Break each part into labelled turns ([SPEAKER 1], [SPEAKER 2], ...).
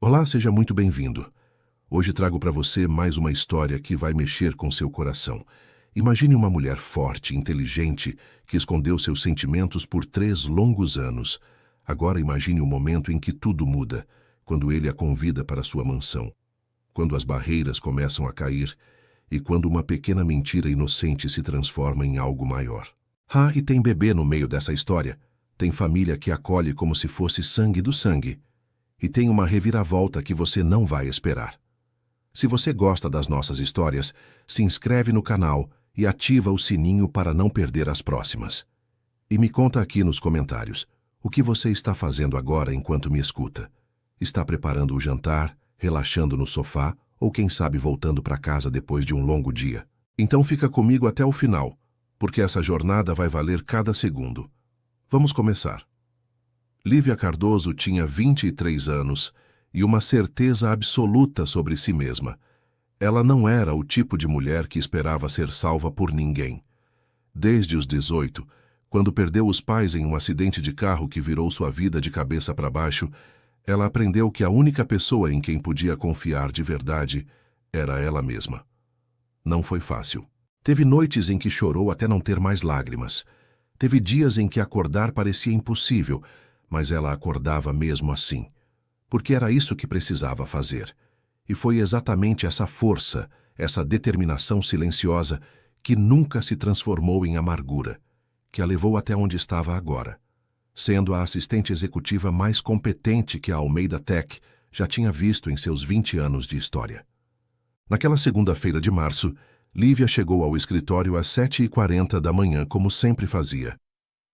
[SPEAKER 1] Olá, seja muito bem-vindo. Hoje trago para você mais uma história que vai mexer com seu coração. Imagine uma mulher forte, inteligente, que escondeu seus sentimentos por 3 longos anos. Agora imagine o momento em que tudo muda, quando ele a convida para sua mansão. Quando as barreiras começam a cair e quando uma pequena mentira inocente se transforma em algo maior. E tem bebê no meio dessa história. Tem família que acolhe como se fosse sangue do sangue. E tem uma reviravolta que você não vai esperar. Se você gosta das nossas histórias, se inscreve no canal e ativa o sininho para não perder as próximas. E me conta aqui nos comentários, o que você está fazendo agora enquanto me escuta? Está preparando o jantar, relaxando no sofá ou quem sabe voltando para casa depois de um longo dia? Então fica comigo até o final, porque essa jornada vai valer cada segundo. Vamos começar. Lívia Cardoso tinha 23 anos e uma certeza absoluta sobre si mesma. Ela não era o tipo de mulher que esperava ser salva por ninguém. Desde os 18, quando perdeu os pais em um acidente de carro que virou sua vida de cabeça para baixo, ela aprendeu que a única pessoa em quem podia confiar de verdade era ela mesma. Não foi fácil. Teve noites em que chorou até não ter mais lágrimas. Teve dias em que acordar parecia impossível, mas ela acordava mesmo assim, porque era isso que precisava fazer. E foi exatamente essa força, essa determinação silenciosa, que nunca se transformou em amargura, que a levou até onde estava agora, sendo a assistente executiva mais competente que a Almeida Tech já tinha visto em seus 20 anos de história. Naquela segunda-feira de março, Lívia chegou ao escritório às 7h40 da manhã, como sempre fazia.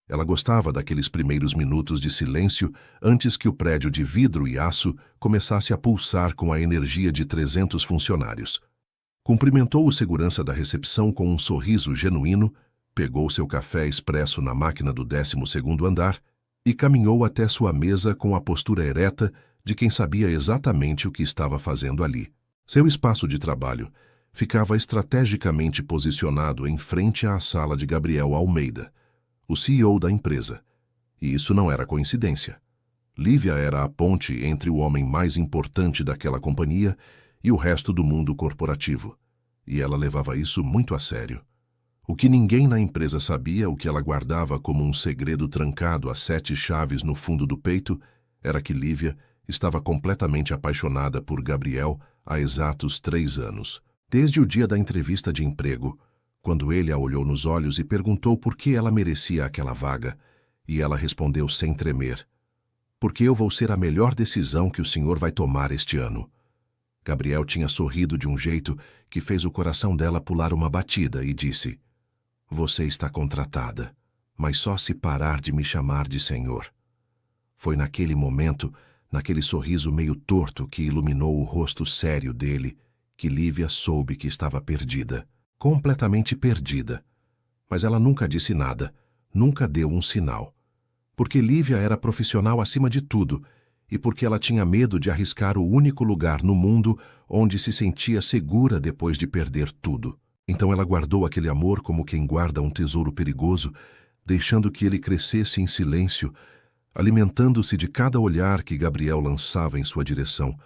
[SPEAKER 1] Ela gostava daqueles primeiros minutos de silêncio antes que o prédio de vidro e aço começasse a pulsar com a energia de 300 funcionários. Cumprimentou o segurança da recepção com um sorriso genuíno, pegou seu café expresso na máquina do 12º andar e caminhou até sua mesa com a postura ereta de quem sabia exatamente o que estava fazendo ali. Seu espaço de trabalho ficava estrategicamente posicionado em frente à sala de Gabriel Almeida, o CEO da empresa. E isso não era coincidência. Lívia era a ponte entre o homem mais importante daquela companhia e o resto do mundo corporativo. E ela levava isso muito a sério. O que ninguém na empresa sabia, o que ela guardava como um segredo trancado a 7 chaves no fundo do peito, era que Lívia estava completamente apaixonada por Gabriel há exatos 3 anos. Desde o dia da entrevista de emprego, quando ele a olhou nos olhos e perguntou por que ela merecia aquela vaga, e ela respondeu sem tremer: "Porque eu vou ser a melhor decisão que o senhor vai tomar este ano." Gabriel tinha sorrido de um jeito que fez o coração dela pular uma batida e disse: "Você está contratada, mas só se parar de me chamar de senhor." Foi naquele momento, naquele sorriso meio torto que iluminou o rosto sério dele, que Lívia soube que estava perdida. Completamente perdida. Mas ela nunca disse nada, nunca deu um sinal. Porque Lívia era profissional acima de tudo e porque ela tinha medo de arriscar o único lugar no mundo onde se sentia segura depois de perder tudo. Então ela guardou aquele amor como quem guarda um tesouro perigoso, deixando que ele crescesse em silêncio, alimentando-se de cada olhar que Gabriel lançava em sua direção,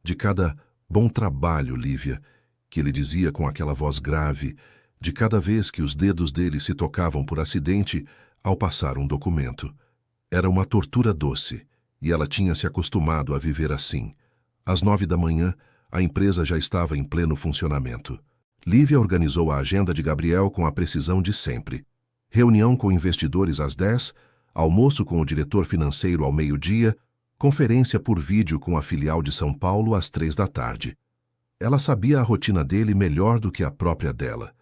[SPEAKER 1] de cada "bom trabalho, Lívia", que ele dizia com aquela voz grave, de cada vez que os dedos dele se tocavam por acidente ao passar um documento. Era uma tortura doce, e ela tinha se acostumado a viver assim. Às 9 da manhã, a empresa já estava em pleno funcionamento. Lívia organizou a agenda de Gabriel com a precisão de sempre. Reunião com investidores às 10, almoço com o diretor financeiro ao meio-dia, conferência por vídeo com a filial de São Paulo às 3 da tarde. Ela sabia a rotina dele melhor do que a própria dela.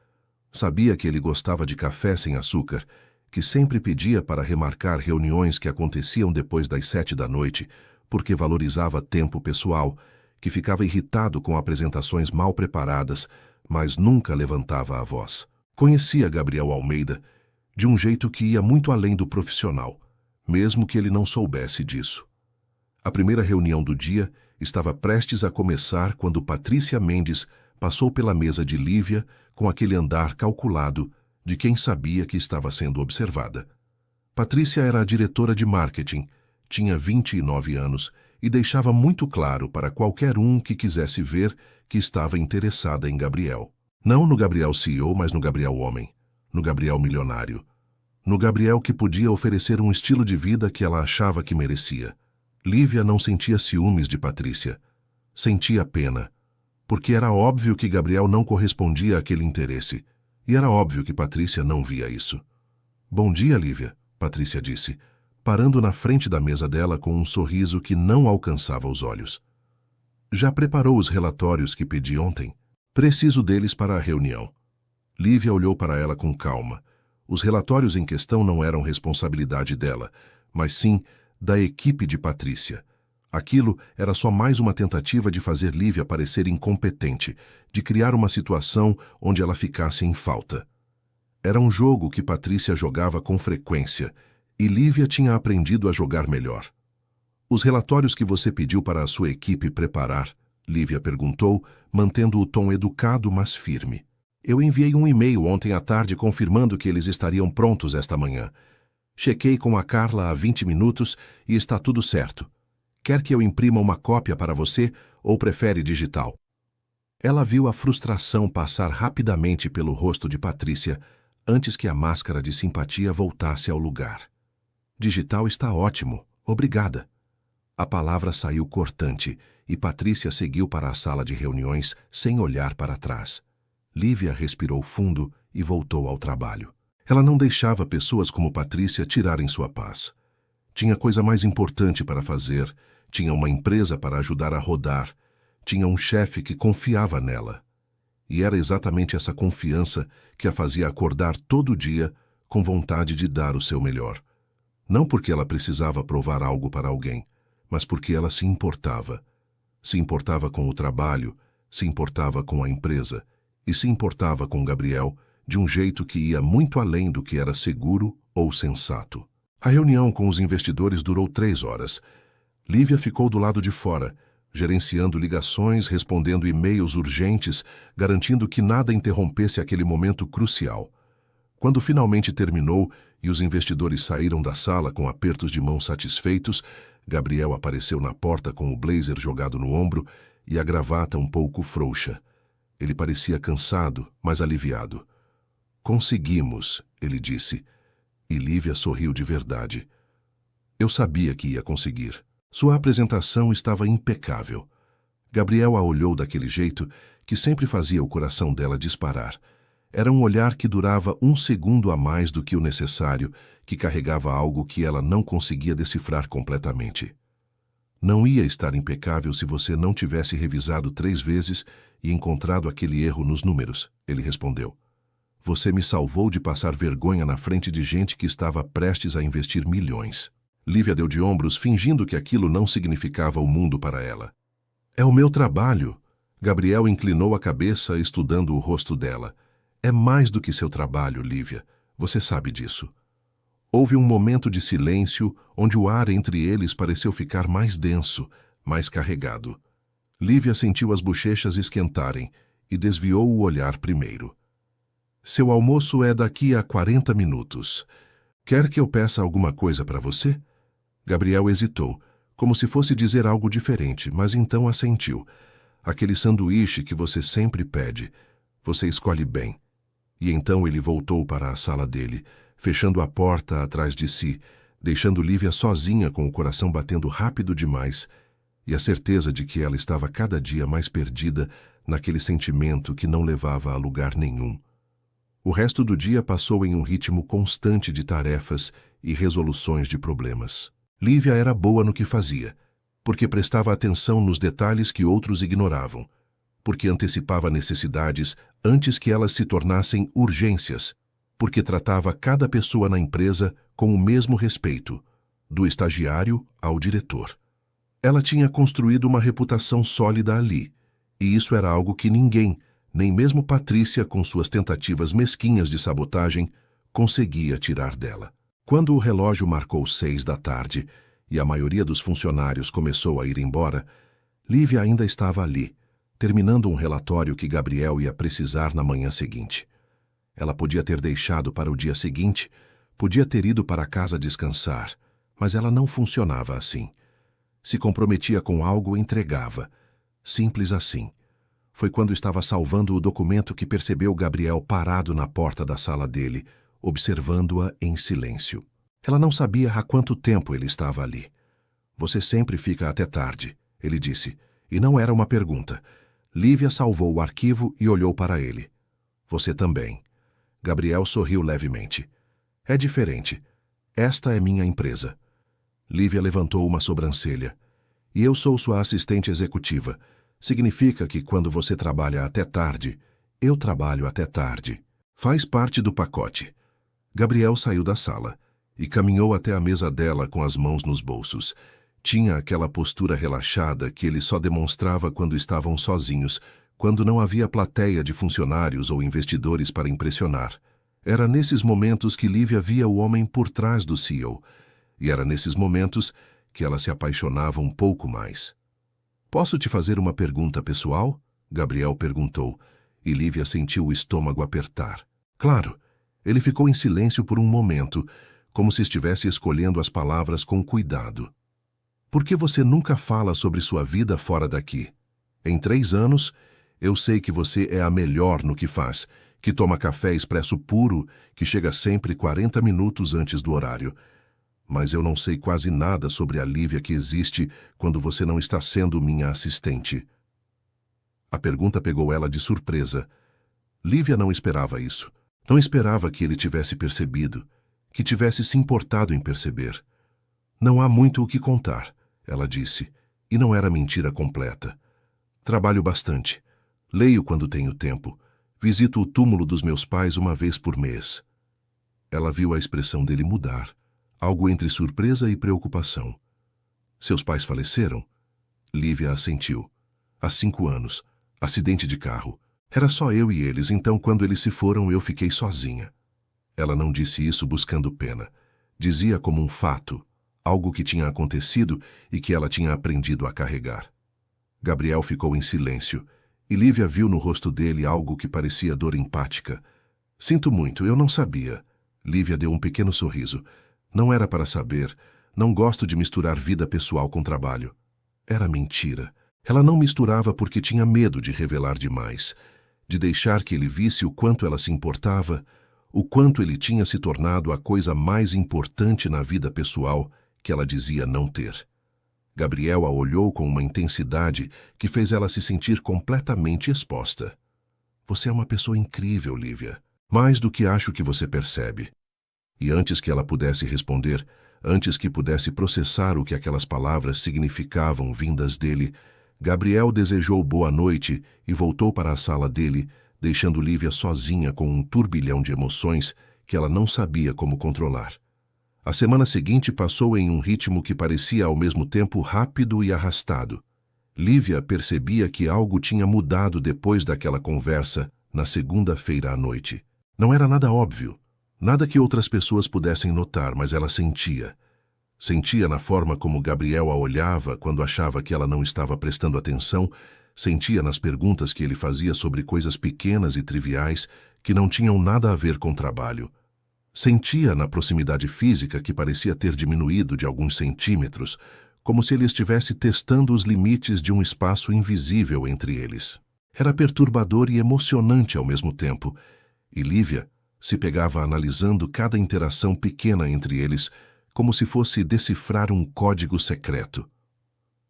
[SPEAKER 1] Sabia que ele gostava de café sem açúcar, que sempre pedia para remarcar reuniões que aconteciam depois das 7 da noite, porque valorizava tempo pessoal, que ficava irritado com apresentações mal preparadas, mas nunca levantava a voz. Conhecia Gabriel Almeida de um jeito que ia muito além do profissional, mesmo que ele não soubesse disso. A primeira reunião do dia estava prestes a começar quando Patrícia Mendes passou pela mesa de Lívia com aquele andar calculado de quem sabia que estava sendo observada. Patrícia era a diretora de marketing, tinha 29 anos e deixava muito claro para qualquer um que quisesse ver que estava interessada em Gabriel. Não no Gabriel CEO, mas no Gabriel homem, no Gabriel milionário, no Gabriel que podia oferecer um estilo de vida que ela achava que merecia. Lívia não sentia ciúmes de Patrícia. Sentia pena, porque era óbvio que Gabriel não correspondia àquele interesse, e era óbvio que Patrícia não via isso. Bom dia, Lívia, Patrícia disse, parando na frente da mesa dela com um sorriso que não alcançava os olhos. Já preparou os relatórios que pedi ontem? Preciso deles para a reunião. Lívia olhou para ela com calma. Os relatórios em questão não eram responsabilidade dela, mas sim da equipe de Patrícia. Aquilo era só mais uma tentativa de fazer Lívia parecer incompetente, de criar uma situação onde ela ficasse em falta. Era um jogo que Patrícia jogava com frequência, e Lívia tinha aprendido a jogar melhor. Os relatórios que você pediu para a sua equipe preparar, Lívia perguntou, mantendo o tom educado, mas firme. Eu enviei um e-mail ontem à tarde confirmando que eles estariam prontos esta manhã. Chequei com a Carla há 20 minutos e está tudo certo. Quer que eu imprima uma cópia para você ou prefere digital? Ela viu a frustração passar rapidamente pelo rosto de Patrícia antes que a máscara de simpatia voltasse ao lugar. Digital está ótimo, obrigada. A palavra saiu cortante e Patrícia seguiu para a sala de reuniões sem olhar para trás. Lívia respirou fundo e voltou ao trabalho. Ela não deixava pessoas como Patrícia tirarem sua paz. Tinha coisa mais importante para fazer, tinha uma empresa para ajudar a rodar, tinha um chefe que confiava nela. E era exatamente essa confiança que a fazia acordar todo dia com vontade de dar o seu melhor. Não porque ela precisava provar algo para alguém, mas porque ela se importava. Se importava com o trabalho, se importava com a empresa, e se importava com Gabriel de um jeito que ia muito além do que era seguro ou sensato. A reunião com os investidores durou 3 horas. Lívia ficou do lado de fora, gerenciando ligações, respondendo e-mails urgentes, garantindo que nada interrompesse aquele momento crucial. Quando finalmente terminou e os investidores saíram da sala com apertos de mão satisfeitos, Gabriel apareceu na porta com o blazer jogado no ombro e a gravata um pouco frouxa. Ele parecia cansado, mas aliviado. Conseguimos, ele disse. E Lívia sorriu de verdade. Eu sabia que ia conseguir. Sua apresentação estava impecável. Gabriel a olhou daquele jeito que sempre fazia o coração dela disparar. Era um olhar que durava 1 segundo a mais do que o necessário, que carregava algo que ela não conseguia decifrar completamente. Não ia estar impecável se você não tivesse revisado 3 vezes e encontrado aquele erro nos números, ele respondeu. Você me salvou de passar vergonha na frente de gente que estava prestes a investir milhões. Lívia deu de ombros, fingindo que aquilo não significava o mundo para ela. É o meu trabalho. Gabriel inclinou a cabeça, estudando o rosto dela. É mais do que seu trabalho, Lívia. Você sabe disso. Houve um momento de silêncio onde o ar entre eles pareceu ficar mais denso, mais carregado. Lívia sentiu as bochechas esquentarem e desviou o olhar primeiro. Seu almoço é daqui a 40 minutos. Quer que eu peça alguma coisa para você? Gabriel hesitou, como se fosse dizer algo diferente, mas então assentiu. Aquele sanduíche que você sempre pede. Você escolhe bem. E então ele voltou para a sala dele, fechando a porta atrás de si, deixando Lívia sozinha com o coração batendo rápido demais e a certeza de que ela estava cada dia mais perdida naquele sentimento que não levava a lugar nenhum. O resto do dia passou em um ritmo constante de tarefas e resoluções de problemas. Lívia era boa no que fazia, porque prestava atenção nos detalhes que outros ignoravam, porque antecipava necessidades antes que elas se tornassem urgências, porque tratava cada pessoa na empresa com o mesmo respeito, do estagiário ao diretor. Ela tinha construído uma reputação sólida ali, e isso era algo que ninguém, nem mesmo Patrícia, com suas tentativas mesquinhas de sabotagem, conseguia tirar dela. Quando o relógio marcou 6 da tarde e a maioria dos funcionários começou a ir embora, Lívia ainda estava ali, terminando um relatório que Gabriel ia precisar na manhã seguinte. Ela podia ter deixado para o dia seguinte, podia ter ido para casa descansar, mas ela não funcionava assim. Se comprometia com algo, entregava. Simples assim. Foi quando estava salvando o documento que percebeu Gabriel parado na porta da sala dele, observando-a em silêncio. Ela não sabia há quanto tempo ele estava ali. Você sempre fica até tarde, ele disse, e não era uma pergunta. Lívia salvou o arquivo e olhou para ele. Você também. Gabriel sorriu levemente. É diferente. Esta é minha empresa. Lívia levantou uma sobrancelha. E eu sou sua assistente executiva. Significa que quando você trabalha até tarde, eu trabalho até tarde. Faz parte do pacote. Gabriel saiu da sala e caminhou até a mesa dela com as mãos nos bolsos. Tinha aquela postura relaxada que ele só demonstrava quando estavam sozinhos, quando não havia plateia de funcionários ou investidores para impressionar. Era nesses momentos que Lívia via o homem por trás do CEO, e era nesses momentos que ela se apaixonava um pouco mais. Posso te fazer uma pergunta pessoal? Gabriel perguntou, e Lívia sentiu o estômago apertar. Claro. Ele ficou em silêncio por um momento, como se estivesse escolhendo as palavras com cuidado. Por que você nunca fala sobre sua vida fora daqui? Em 3 anos, eu sei que você é a melhor no que faz, que toma café expresso puro, que chega sempre 40 minutos antes do horário. Mas eu não sei quase nada sobre a Lívia que existe quando você não está sendo minha assistente. A pergunta pegou ela de surpresa. Lívia não esperava isso. Não esperava que ele tivesse percebido, que tivesse se importado em perceber. Não há muito o que contar, ela disse, e não era mentira completa. Trabalho bastante. Leio quando tenho tempo. Visito o túmulo dos meus pais uma vez por mês. Ela viu a expressão dele mudar, algo entre surpresa e preocupação. Seus pais faleceram? Lívia assentiu. Há 5 anos. Acidente de carro. Era só eu e eles, então quando eles se foram eu fiquei sozinha. Ela não disse isso buscando pena. Dizia como um fato, algo que tinha acontecido e que ela tinha aprendido a carregar. Gabriel ficou em silêncio, e Lívia viu no rosto dele algo que parecia dor empática. Sinto muito, eu não sabia. Lívia deu um pequeno sorriso. Não era para saber. Não gosto de misturar vida pessoal com trabalho. Era mentira. Ela não misturava porque tinha medo de revelar demais, de deixar que ele visse o quanto ela se importava, o quanto ele tinha se tornado a coisa mais importante na vida pessoal que ela dizia não ter. Gabriel a olhou com uma intensidade que fez ela se sentir completamente exposta. Você é uma pessoa incrível, Lívia. Mais do que acho que você percebe. E antes que ela pudesse responder, antes que pudesse processar o que aquelas palavras significavam vindas dele, Gabriel desejou boa noite e voltou para a sala dele, deixando Lívia sozinha com um turbilhão de emoções que ela não sabia como controlar. A semana seguinte passou em um ritmo que parecia ao mesmo tempo rápido e arrastado. Lívia percebia que algo tinha mudado depois daquela conversa na segunda-feira à noite. Não era nada óbvio, nada que outras pessoas pudessem notar, mas ela sentia. Sentia na forma como Gabriel a olhava quando achava que ela não estava prestando atenção, sentia nas perguntas que ele fazia sobre coisas pequenas e triviais que não tinham nada a ver com trabalho. Sentia na proximidade física que parecia ter diminuído de alguns centímetros, como se ele estivesse testando os limites de um espaço invisível entre eles. Era perturbador e emocionante ao mesmo tempo, e Lívia se pegava analisando cada interação pequena entre eles, como se fosse decifrar um código secreto.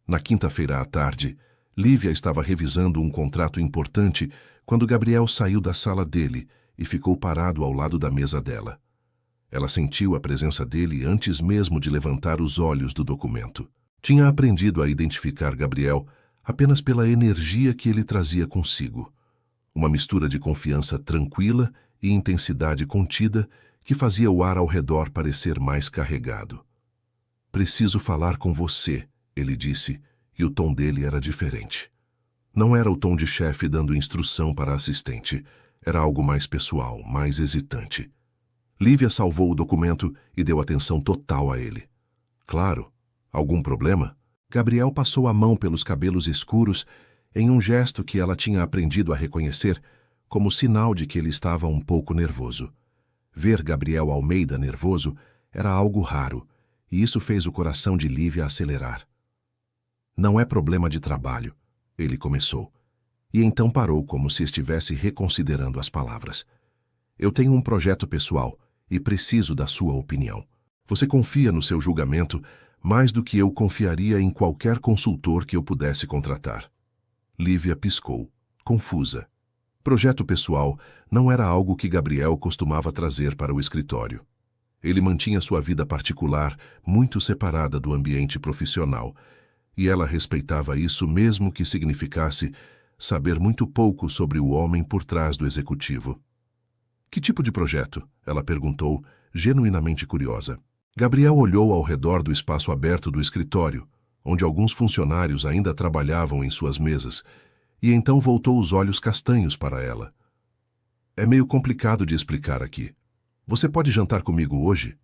[SPEAKER 1] Na quinta-feira à tarde, Lívia estava revisando um contrato importante quando Gabriel saiu da sala dele e ficou parado ao lado da mesa dela. Ela sentiu a presença dele antes mesmo de levantar os olhos do documento. Tinha aprendido a identificar Gabriel apenas pela energia que ele trazia consigo. Uma mistura de confiança tranquila e intensidade contida que fazia o ar ao redor parecer mais carregado. Preciso falar com você, ele disse, e o tom dele era diferente. Não era o tom de chefe dando instrução para a assistente, era algo mais pessoal, mais hesitante. Lívia salvou o documento e deu atenção total a ele. Claro. Algum problema? Gabriel passou a mão pelos cabelos escuros em um gesto que ela tinha aprendido a reconhecer como sinal de que ele estava um pouco nervoso. Ver Gabriel Almeida nervoso era algo raro, e isso fez o coração de Lívia acelerar. Não é problema de trabalho, ele começou. E então parou como se estivesse reconsiderando as palavras. Eu tenho um projeto pessoal e preciso da sua opinião. Você confia no seu julgamento mais do que eu confiaria em qualquer consultor que eu pudesse contratar. Lívia piscou, confusa. Projeto pessoal não era algo que Gabriel costumava trazer para o escritório. Ele mantinha sua vida particular muito separada do ambiente profissional, e ela respeitava isso mesmo que significasse saber muito pouco sobre o homem por trás do executivo. Que tipo de projeto? Ela perguntou, genuinamente curiosa. Gabriel olhou ao redor do espaço aberto do escritório, onde alguns funcionários ainda trabalhavam em suas mesas, e então voltou os olhos castanhos para ela. É meio complicado de explicar aqui. Você pode jantar comigo hoje?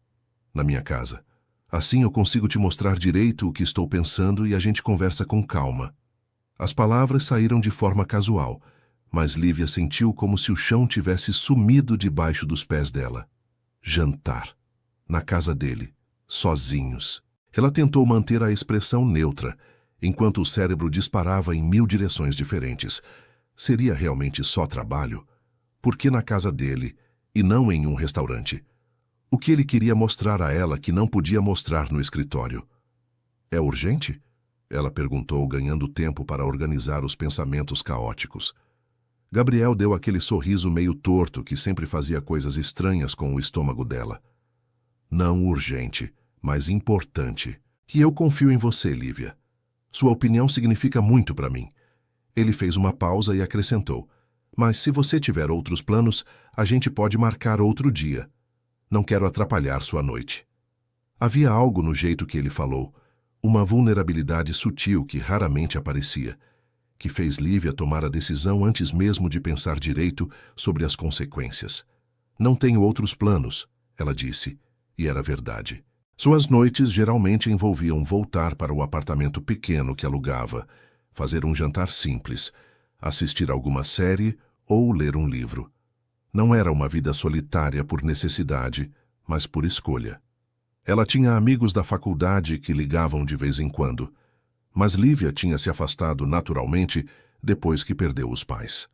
[SPEAKER 1] Na minha casa. Assim eu consigo te mostrar direito o que estou pensando e a gente conversa com calma. As palavras saíram de forma casual, mas Lívia sentiu como se o chão tivesse sumido debaixo dos pés dela. Jantar. Na casa dele. Sozinhos. Ela tentou manter a expressão neutra, enquanto o cérebro disparava em 1000 direções diferentes. Seria realmente só trabalho? Por que na casa dele, e não em um restaurante? O que ele queria mostrar a ela que não podia mostrar no escritório? É urgente? Ela perguntou, ganhando tempo para organizar os pensamentos caóticos. Gabriel deu aquele sorriso meio torto que sempre fazia coisas estranhas com o estômago dela. Não urgente, mas importante. E eu confio em você, Lívia. Sua opinião significa muito para mim. Ele fez uma pausa e acrescentou. Mas se você tiver outros planos, a gente pode marcar outro dia. Não quero atrapalhar sua noite. Havia algo no jeito que ele falou, uma vulnerabilidade sutil que raramente aparecia, que fez Lívia tomar a decisão antes mesmo de pensar direito sobre as consequências. Não tenho outros planos, ela disse, e era verdade. Suas noites geralmente envolviam voltar para o apartamento pequeno que alugava, fazer um jantar simples, assistir alguma série ou ler um livro. Não era uma vida solitária por necessidade, mas por escolha. Ela tinha amigos da faculdade que ligavam de vez em quando, mas Lívia tinha se afastado naturalmente depois que perdeu os pais.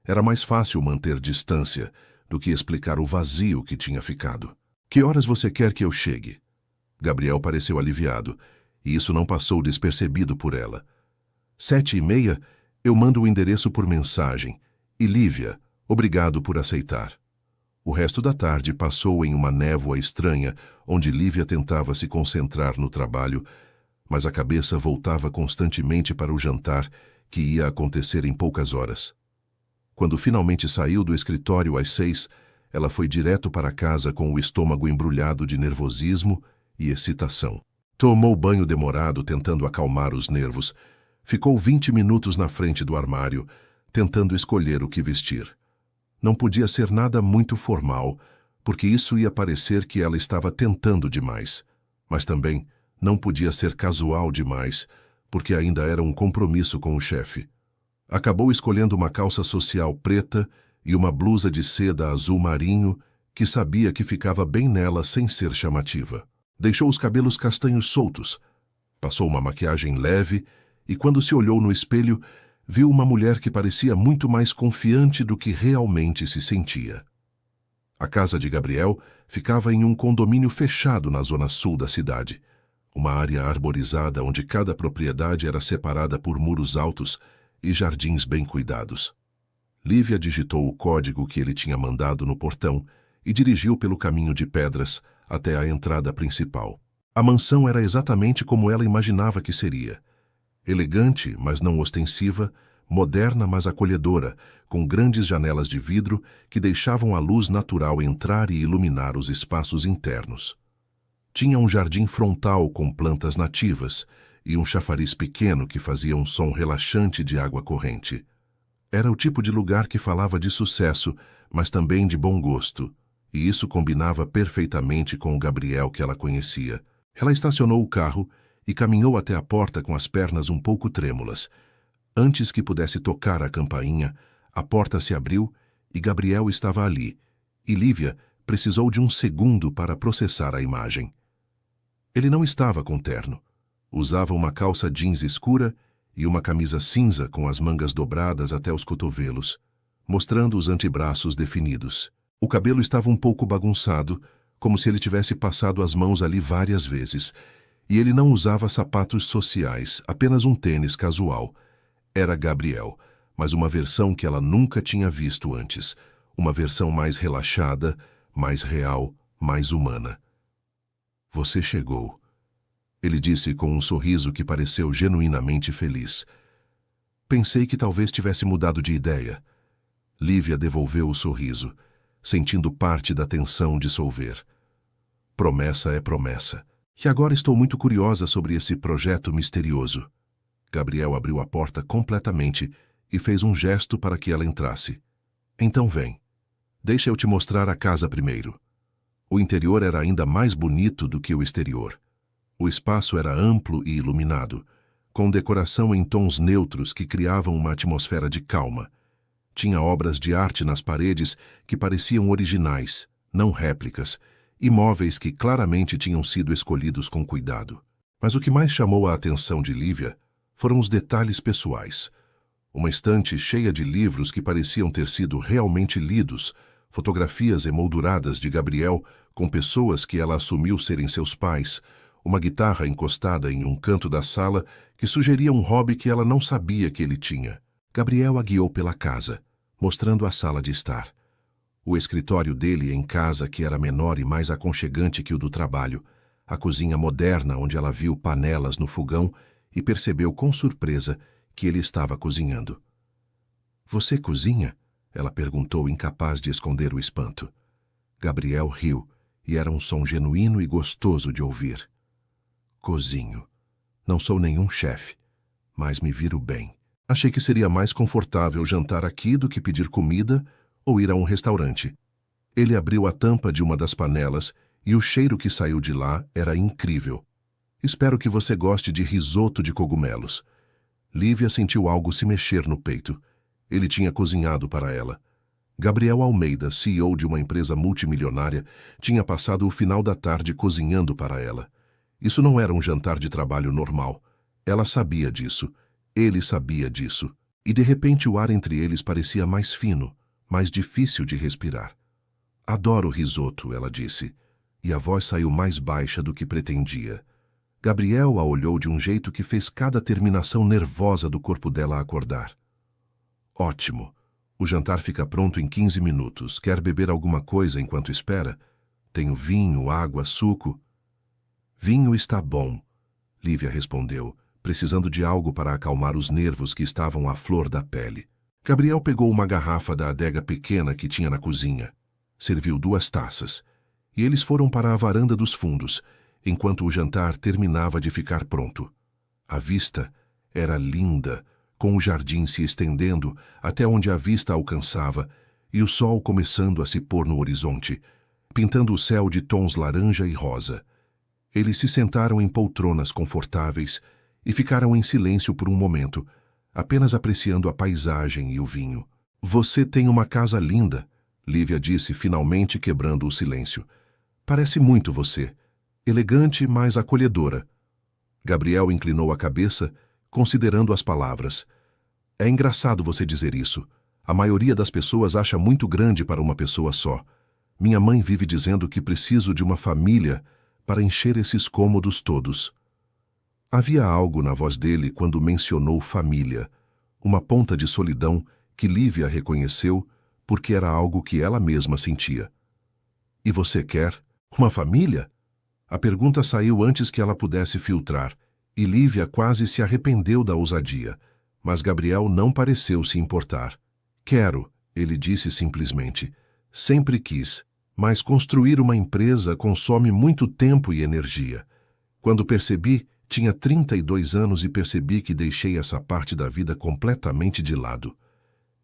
[SPEAKER 1] Era mais fácil manter distância do que explicar o vazio que tinha ficado. Que horas você quer que eu chegue? Gabriel pareceu aliviado, e isso não passou despercebido por ela. 7h30, eu mando o endereço por mensagem. E Lívia, obrigado por aceitar. O resto da tarde passou em uma névoa estranha, onde Lívia tentava se concentrar no trabalho, mas a cabeça voltava constantemente para o jantar, que ia acontecer em poucas horas. Quando finalmente saiu do escritório às 6, ela foi direto para casa com o estômago embrulhado de nervosismo e excitação. Tomou banho demorado tentando acalmar os nervos. Ficou 20 minutos na frente do armário, tentando escolher o que vestir. Não podia ser nada muito formal, porque isso ia parecer que ela estava tentando demais. Mas também não podia ser casual demais, porque ainda era um compromisso com o chefe. Acabou escolhendo uma calça social preta e uma blusa de seda azul marinho, que sabia que ficava bem nela sem ser chamativa. Deixou os cabelos castanhos soltos, passou uma maquiagem leve e, quando se olhou no espelho, viu uma mulher que parecia muito mais confiante do que realmente se sentia. A casa de Gabriel ficava em um condomínio fechado na zona sul da cidade, uma área arborizada onde cada propriedade era separada por muros altos e jardins bem cuidados. Lívia digitou o código que ele tinha mandado no portão e dirigiu pelo caminho de pedras até a entrada principal. A mansão era exatamente como ela imaginava que seria. Elegante, mas não ostensiva, moderna, mas acolhedora, com grandes janelas de vidro que deixavam a luz natural entrar e iluminar os espaços internos. Tinha um jardim frontal com plantas nativas e um chafariz pequeno que fazia um som relaxante de água corrente. Era o tipo de lugar que falava de sucesso, mas também de bom gosto, e isso combinava perfeitamente com o Gabriel que ela conhecia. Ela estacionou o carro e caminhou até a porta com as pernas um pouco trêmulas. Antes que pudesse tocar a campainha, a porta se abriu e Gabriel estava ali, e Lívia precisou de um segundo para processar a imagem. Ele não estava com terno. Usava uma calça jeans escura e uma camisa cinza com as mangas dobradas até os cotovelos, mostrando os antebraços definidos. O cabelo estava um pouco bagunçado, como se ele tivesse passado as mãos ali várias vezes, e ele não usava sapatos sociais, apenas um tênis casual. Era Gabriel, mas uma versão que ela nunca tinha visto antes, uma versão mais relaxada, mais real, mais humana. Você chegou, ele disse com um sorriso que pareceu genuinamente feliz. Pensei que talvez tivesse mudado de ideia. Lívia devolveu o sorriso, sentindo parte da tensão dissolver. Promessa é promessa. E agora estou muito curiosa sobre esse projeto misterioso. Gabriel abriu a porta completamente e fez um gesto para que ela entrasse. Então vem. Deixa eu te mostrar a casa primeiro. O interior era ainda mais bonito do que o exterior. O espaço era amplo e iluminado, com decoração em tons neutros que criavam uma atmosfera de calma. Tinha obras de arte nas paredes que pareciam originais, não réplicas, e móveis que claramente tinham sido escolhidos com cuidado. Mas o que mais chamou a atenção de Lívia foram os detalhes pessoais. Uma estante cheia de livros que pareciam ter sido realmente lidos, fotografias emolduradas de Gabriel com pessoas que ela assumiu serem seus pais, uma guitarra encostada em um canto da sala que sugeria um hobby que ela não sabia que ele tinha. Gabriel a guiou pela casa, mostrando a sala de estar. O escritório dele em casa, que era menor e mais aconchegante que o do trabalho, a cozinha moderna onde ela viu panelas no fogão e percebeu com surpresa que ele estava cozinhando. Você cozinha? Ela perguntou, incapaz de esconder o espanto. Gabriel riu, e era um som genuíno e gostoso de ouvir. Cozinho. Não sou nenhum chefe, mas me viro bem. Achei que seria mais confortável jantar aqui do que pedir comida ou ir a um restaurante. Ele abriu a tampa de uma das panelas e o cheiro que saiu de lá era incrível. Espero que você goste de risoto de cogumelos. Lívia sentiu algo se mexer no peito. Ele tinha cozinhado para ela. Gabriel Almeida, CEO de uma empresa multimilionária, tinha passado o final da tarde cozinhando para ela. Isso não era um jantar de trabalho normal. Ela sabia disso. Ele sabia disso. E de repente o ar entre eles parecia mais fino, mais difícil de respirar. Adoro risoto, ela disse, e a voz saiu mais baixa do que pretendia. Gabriel a olhou de um jeito que fez cada terminação nervosa do corpo dela acordar. Ótimo. O jantar fica pronto em 15 minutos. Quer beber alguma coisa enquanto espera? Tenho vinho, água, suco. Vinho está bom, Lívia respondeu, precisando de algo para acalmar os nervos que estavam à flor da pele. Gabriel pegou uma garrafa da adega pequena que tinha na cozinha. Serviu 2 taças. E eles foram para a varanda dos fundos, enquanto o jantar terminava de ficar pronto. A vista era linda, com o jardim se estendendo até onde a vista alcançava e o sol começando a se pôr no horizonte, pintando o céu de tons laranja e rosa. Eles se sentaram em poltronas confortáveis e ficaram em silêncio por um momento, apenas apreciando a paisagem e o vinho. Você tem uma casa linda, Lívia disse, finalmente quebrando o silêncio. Parece muito você. Elegante, mas acolhedora. Gabriel inclinou a cabeça, considerando as palavras. É engraçado você dizer isso. A maioria das pessoas acha muito grande para uma pessoa só. Minha mãe vive dizendo que preciso de uma família para encher esses cômodos todos. Havia algo na voz dele quando mencionou família, uma ponta de solidão que Lívia reconheceu porque era algo que ela mesma sentia. E você quer uma família? A pergunta saiu antes que ela pudesse filtrar, e Lívia quase se arrependeu da ousadia, mas Gabriel não pareceu se importar. Quero, ele disse simplesmente. Sempre quis, mas construir uma empresa consome muito tempo e energia. Quando percebi, tinha 32 anos e percebi que deixei essa parte da vida completamente de lado.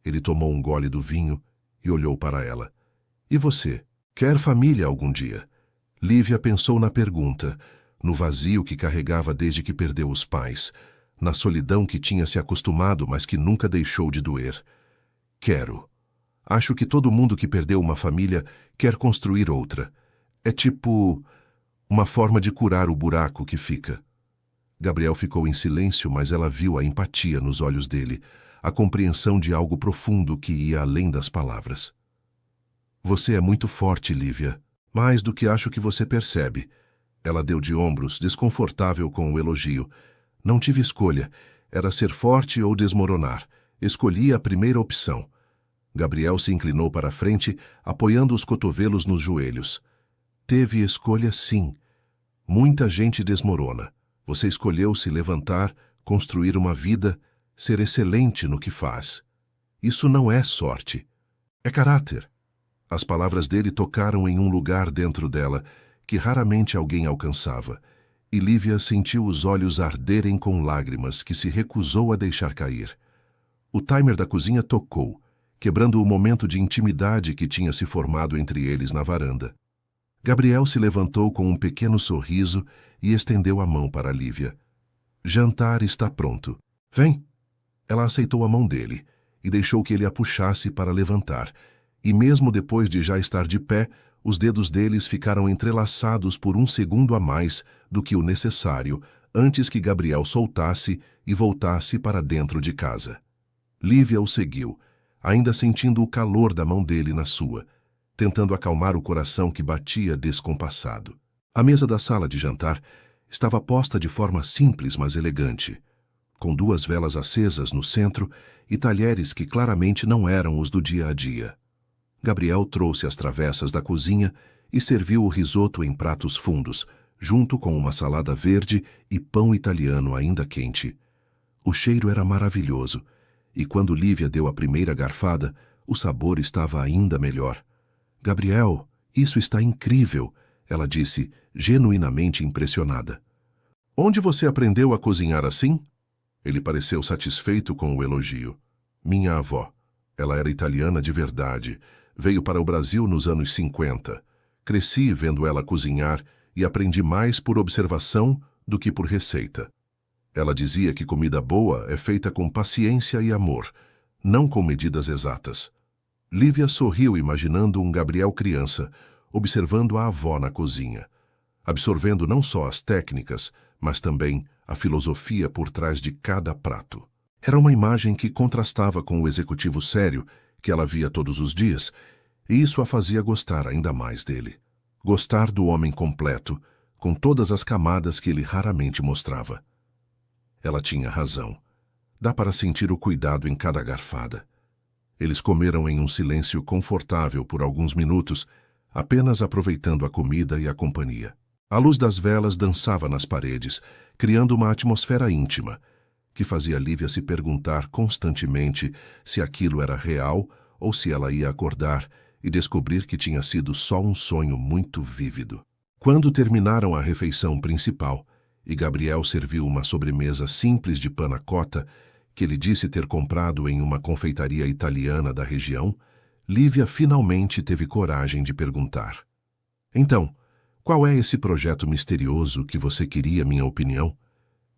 [SPEAKER 1] Ele tomou um gole do vinho e olhou para ela. E você? Quer família algum dia? Lívia pensou na pergunta, no vazio que carregava desde que perdeu os pais, na solidão que tinha se acostumado, mas que nunca deixou de doer. Quero. Acho que todo mundo que perdeu uma família quer construir outra. É tipo uma forma de curar o buraco que fica. Gabriel ficou em silêncio, mas ela viu a empatia nos olhos dele, a compreensão de algo profundo que ia além das palavras. Você é muito forte, Lívia. Mais do que acho que você percebe. Ela deu de ombros, desconfortável com o elogio. Não tive escolha. Era ser forte ou desmoronar. Escolhi a primeira opção. Gabriel se inclinou para a frente, apoiando os cotovelos nos joelhos. Teve escolha, sim. Muita gente desmorona. Você escolheu se levantar, construir uma vida, ser excelente no que faz. Isso não é sorte. É caráter. As palavras dele tocaram em um lugar dentro dela que raramente alguém alcançava, e Lívia sentiu os olhos arderem com lágrimas que se recusou a deixar cair. O timer da cozinha tocou, quebrando o momento de intimidade que tinha se formado entre eles na varanda. Gabriel se levantou com um pequeno sorriso e estendeu a mão para Lívia. Jantar está pronto. Vem! Ela aceitou a mão dele e deixou que ele a puxasse para levantar, e mesmo depois de já estar de pé, os dedos deles ficaram entrelaçados por um segundo a mais do que o necessário antes que Gabriel soltasse e voltasse para dentro de casa. Lívia o seguiu, ainda sentindo o calor da mão dele na sua, tentando acalmar o coração que batia descompassado. A mesa da sala de jantar estava posta de forma simples, mas elegante, com 2 velas acesas no centro e talheres que claramente não eram os do dia a dia. Gabriel trouxe as travessas da cozinha e serviu o risoto em pratos fundos, junto com uma salada verde e pão italiano ainda quente. O cheiro era maravilhoso, e quando Lívia deu a primeira garfada, o sabor estava ainda melhor. Gabriel, isso está incrível, ela disse, genuinamente impressionada. Onde você aprendeu a cozinhar assim? Ele pareceu satisfeito com o elogio. Minha avó. Ela era italiana de verdade. Veio para o Brasil nos anos 50. Cresci vendo ela cozinhar e aprendi mais por observação do que por receita. Ela dizia que comida boa é feita com paciência e amor, não com medidas exatas. Lívia sorriu imaginando um Gabriel criança, observando a avó na cozinha, absorvendo não só as técnicas, mas também a filosofia por trás de cada prato. Era uma imagem que contrastava com o executivo sério que ela via todos os dias, e isso a fazia gostar ainda mais dele. Gostar do homem completo, com todas as camadas que ele raramente mostrava. Ela tinha razão. Dá para sentir o cuidado em cada garfada. Eles comeram em um silêncio confortável por alguns minutos, apenas aproveitando a comida e a companhia. A luz das velas dançava nas paredes, criando uma atmosfera íntima, que fazia Lívia se perguntar constantemente se aquilo era real ou se ela ia acordar e descobrir que tinha sido só um sonho muito vívido. Quando terminaram a refeição principal e Gabriel serviu uma sobremesa simples de panna cotta, que ele disse ter comprado em uma confeitaria italiana da região, Lívia finalmente teve coragem de perguntar. Então, qual é esse projeto misterioso que você queria minha opinião?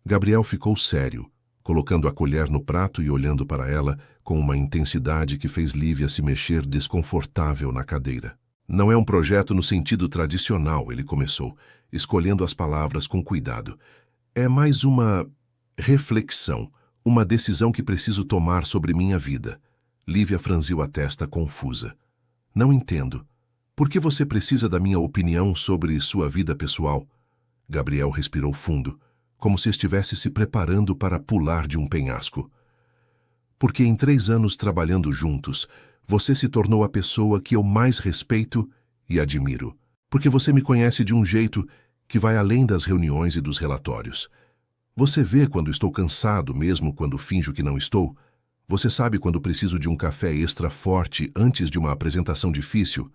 [SPEAKER 1] Gabriel ficou sério, colocando a colher no prato e olhando para ela com uma intensidade que fez Lívia se mexer desconfortável na cadeira. Não é um projeto no sentido tradicional, ele começou, escolhendo as palavras com cuidado. É mais uma reflexão, uma decisão que preciso tomar sobre minha vida. Lívia franziu a testa confusa. Não entendo. Por que você precisa da minha opinião sobre sua vida pessoal? Gabriel respirou fundo, como se estivesse se preparando para pular de um penhasco. Porque em 3 anos trabalhando juntos, você se tornou a pessoa que eu mais respeito e admiro. Porque você me conhece de um jeito que vai além das reuniões e dos relatórios. Você vê quando estou cansado, mesmo quando finjo que não estou. Você sabe quando preciso de um café extra forte antes de uma apresentação difícil.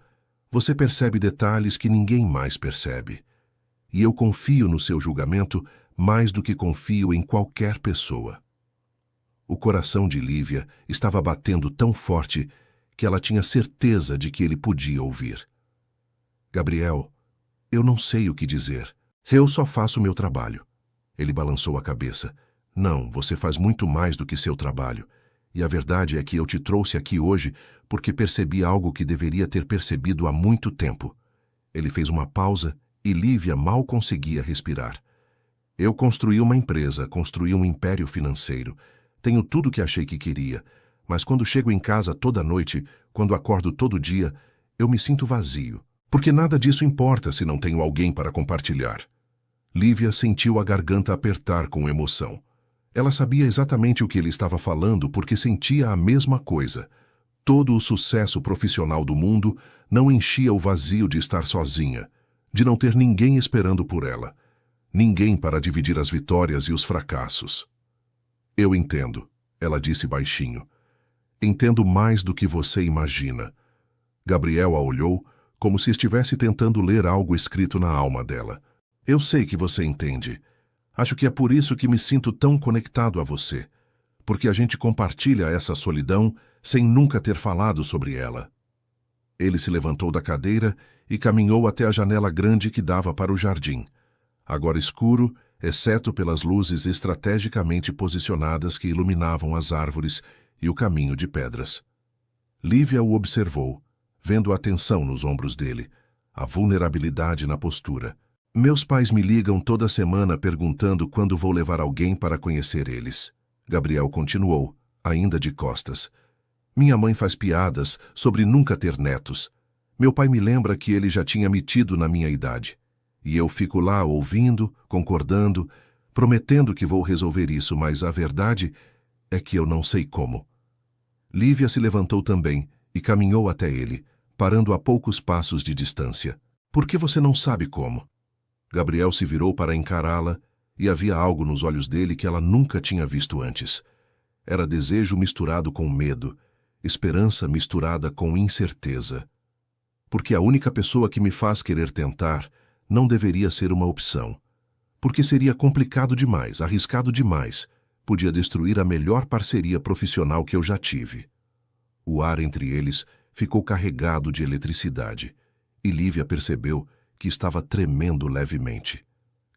[SPEAKER 1] Você percebe detalhes que ninguém mais percebe. E eu confio no seu julgamento mais do que confio em qualquer pessoa. O coração de Lívia estava batendo tão forte que ela tinha certeza de que ele podia ouvir. Gabriel, eu não sei o que dizer. Eu só faço meu trabalho. Ele balançou a cabeça. Não, você faz muito mais do que seu trabalho. E a verdade é que eu te trouxe aqui hoje porque percebi algo que deveria ter percebido há muito tempo. Ele fez uma pausa e Lívia mal conseguia respirar. Eu construí uma empresa, construí um império financeiro. Tenho tudo o que achei que queria, mas quando chego em casa toda noite, quando acordo todo dia, eu me sinto vazio. Porque nada disso importa se não tenho alguém para compartilhar. Lívia sentiu a garganta apertar com emoção. Ela sabia exatamente o que ele estava falando porque sentia a mesma coisa. Todo o sucesso profissional do mundo não enchia o vazio de estar sozinha, de não ter ninguém esperando por ela, ninguém para dividir as vitórias e os fracassos. Eu entendo, ela disse baixinho. Entendo mais do que você imagina. Gabriel a olhou como se estivesse tentando ler algo escrito na alma dela. Eu sei que você entende. Acho que é por isso que me sinto tão conectado a você, porque a gente compartilha essa solidão sem nunca ter falado sobre ela. Ele se levantou da cadeira e caminhou até a janela grande que dava para o jardim, agora escuro, exceto pelas luzes estrategicamente posicionadas que iluminavam as árvores e o caminho de pedras. Lívia o observou, vendo a tensão nos ombros dele, a vulnerabilidade na postura. Meus pais me ligam toda semana perguntando quando vou levar alguém para conhecer eles. Gabriel continuou, ainda de costas. Minha mãe faz piadas sobre nunca ter netos. Meu pai me lembra que ele já tinha me tido na minha idade. E eu fico lá ouvindo, concordando, prometendo que vou resolver isso, mas a verdade é que eu não sei como. Lívia se levantou também e caminhou até ele, parando a poucos passos de distância. Por que você não sabe como? Gabriel se virou para encará-la e havia algo nos olhos dele que ela nunca tinha visto antes. Era desejo misturado com medo, esperança misturada com incerteza. Porque a única pessoa que me faz querer tentar não deveria ser uma opção. Porque seria complicado demais, arriscado demais, podia destruir a melhor parceria profissional que eu já tive. O ar entre eles ficou carregado de eletricidade, e Lívia percebeu que estava tremendo levemente.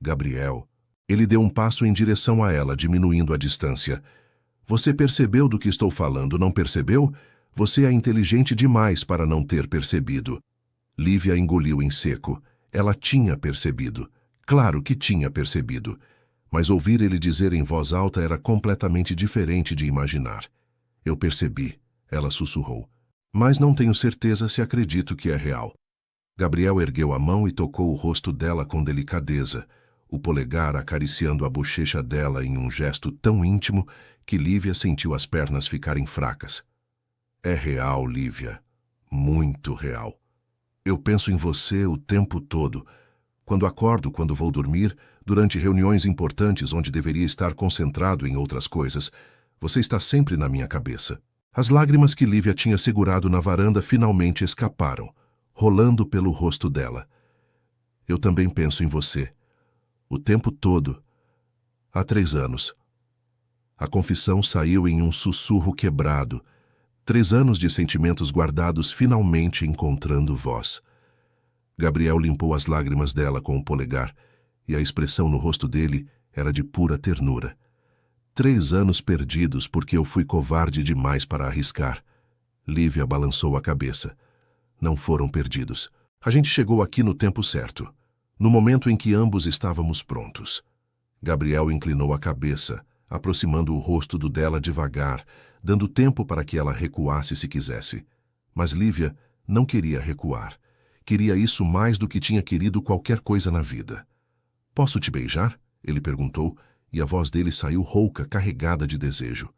[SPEAKER 1] Gabriel. Ele deu um passo em direção a ela, diminuindo a distância. Você percebeu do que estou falando, não percebeu? Você é inteligente demais para não ter percebido. Lívia engoliu em seco. Ela tinha percebido. Claro que tinha percebido. Mas ouvir ele dizer em voz alta era completamente diferente de imaginar. Eu percebi, ela sussurrou. Mas não tenho certeza se acredito que é real. Gabriel ergueu a mão e tocou o rosto dela com delicadeza, o polegar acariciando a bochecha dela em um gesto tão íntimo que Lívia sentiu as pernas ficarem fracas. É real, Lívia. Muito real. Eu penso em você o tempo todo. Quando acordo, quando vou dormir, durante reuniões importantes onde deveria estar concentrado em outras coisas, você está sempre na minha cabeça. As lágrimas que Lívia tinha segurado na varanda finalmente escaparam, rolando pelo rosto dela. Eu também penso em você. O tempo todo. Há 3 anos. A confissão saiu em um sussurro quebrado. 3 anos de sentimentos guardados finalmente encontrando voz. Gabriel limpou as lágrimas dela com o polegar, e a expressão no rosto dele era de pura ternura. 3 anos perdidos porque eu fui covarde demais para arriscar. Lívia balançou a cabeça. Não foram perdidos. A gente chegou aqui no tempo certo, no momento em que ambos estávamos prontos. Gabriel inclinou a cabeça, aproximando o rosto do dela devagar, dando tempo para que ela recuasse se quisesse. Mas Lívia não queria recuar. Queria isso mais do que tinha querido qualquer coisa na vida. Posso te beijar? Ele perguntou, e a voz dele saiu rouca, carregada de desejo.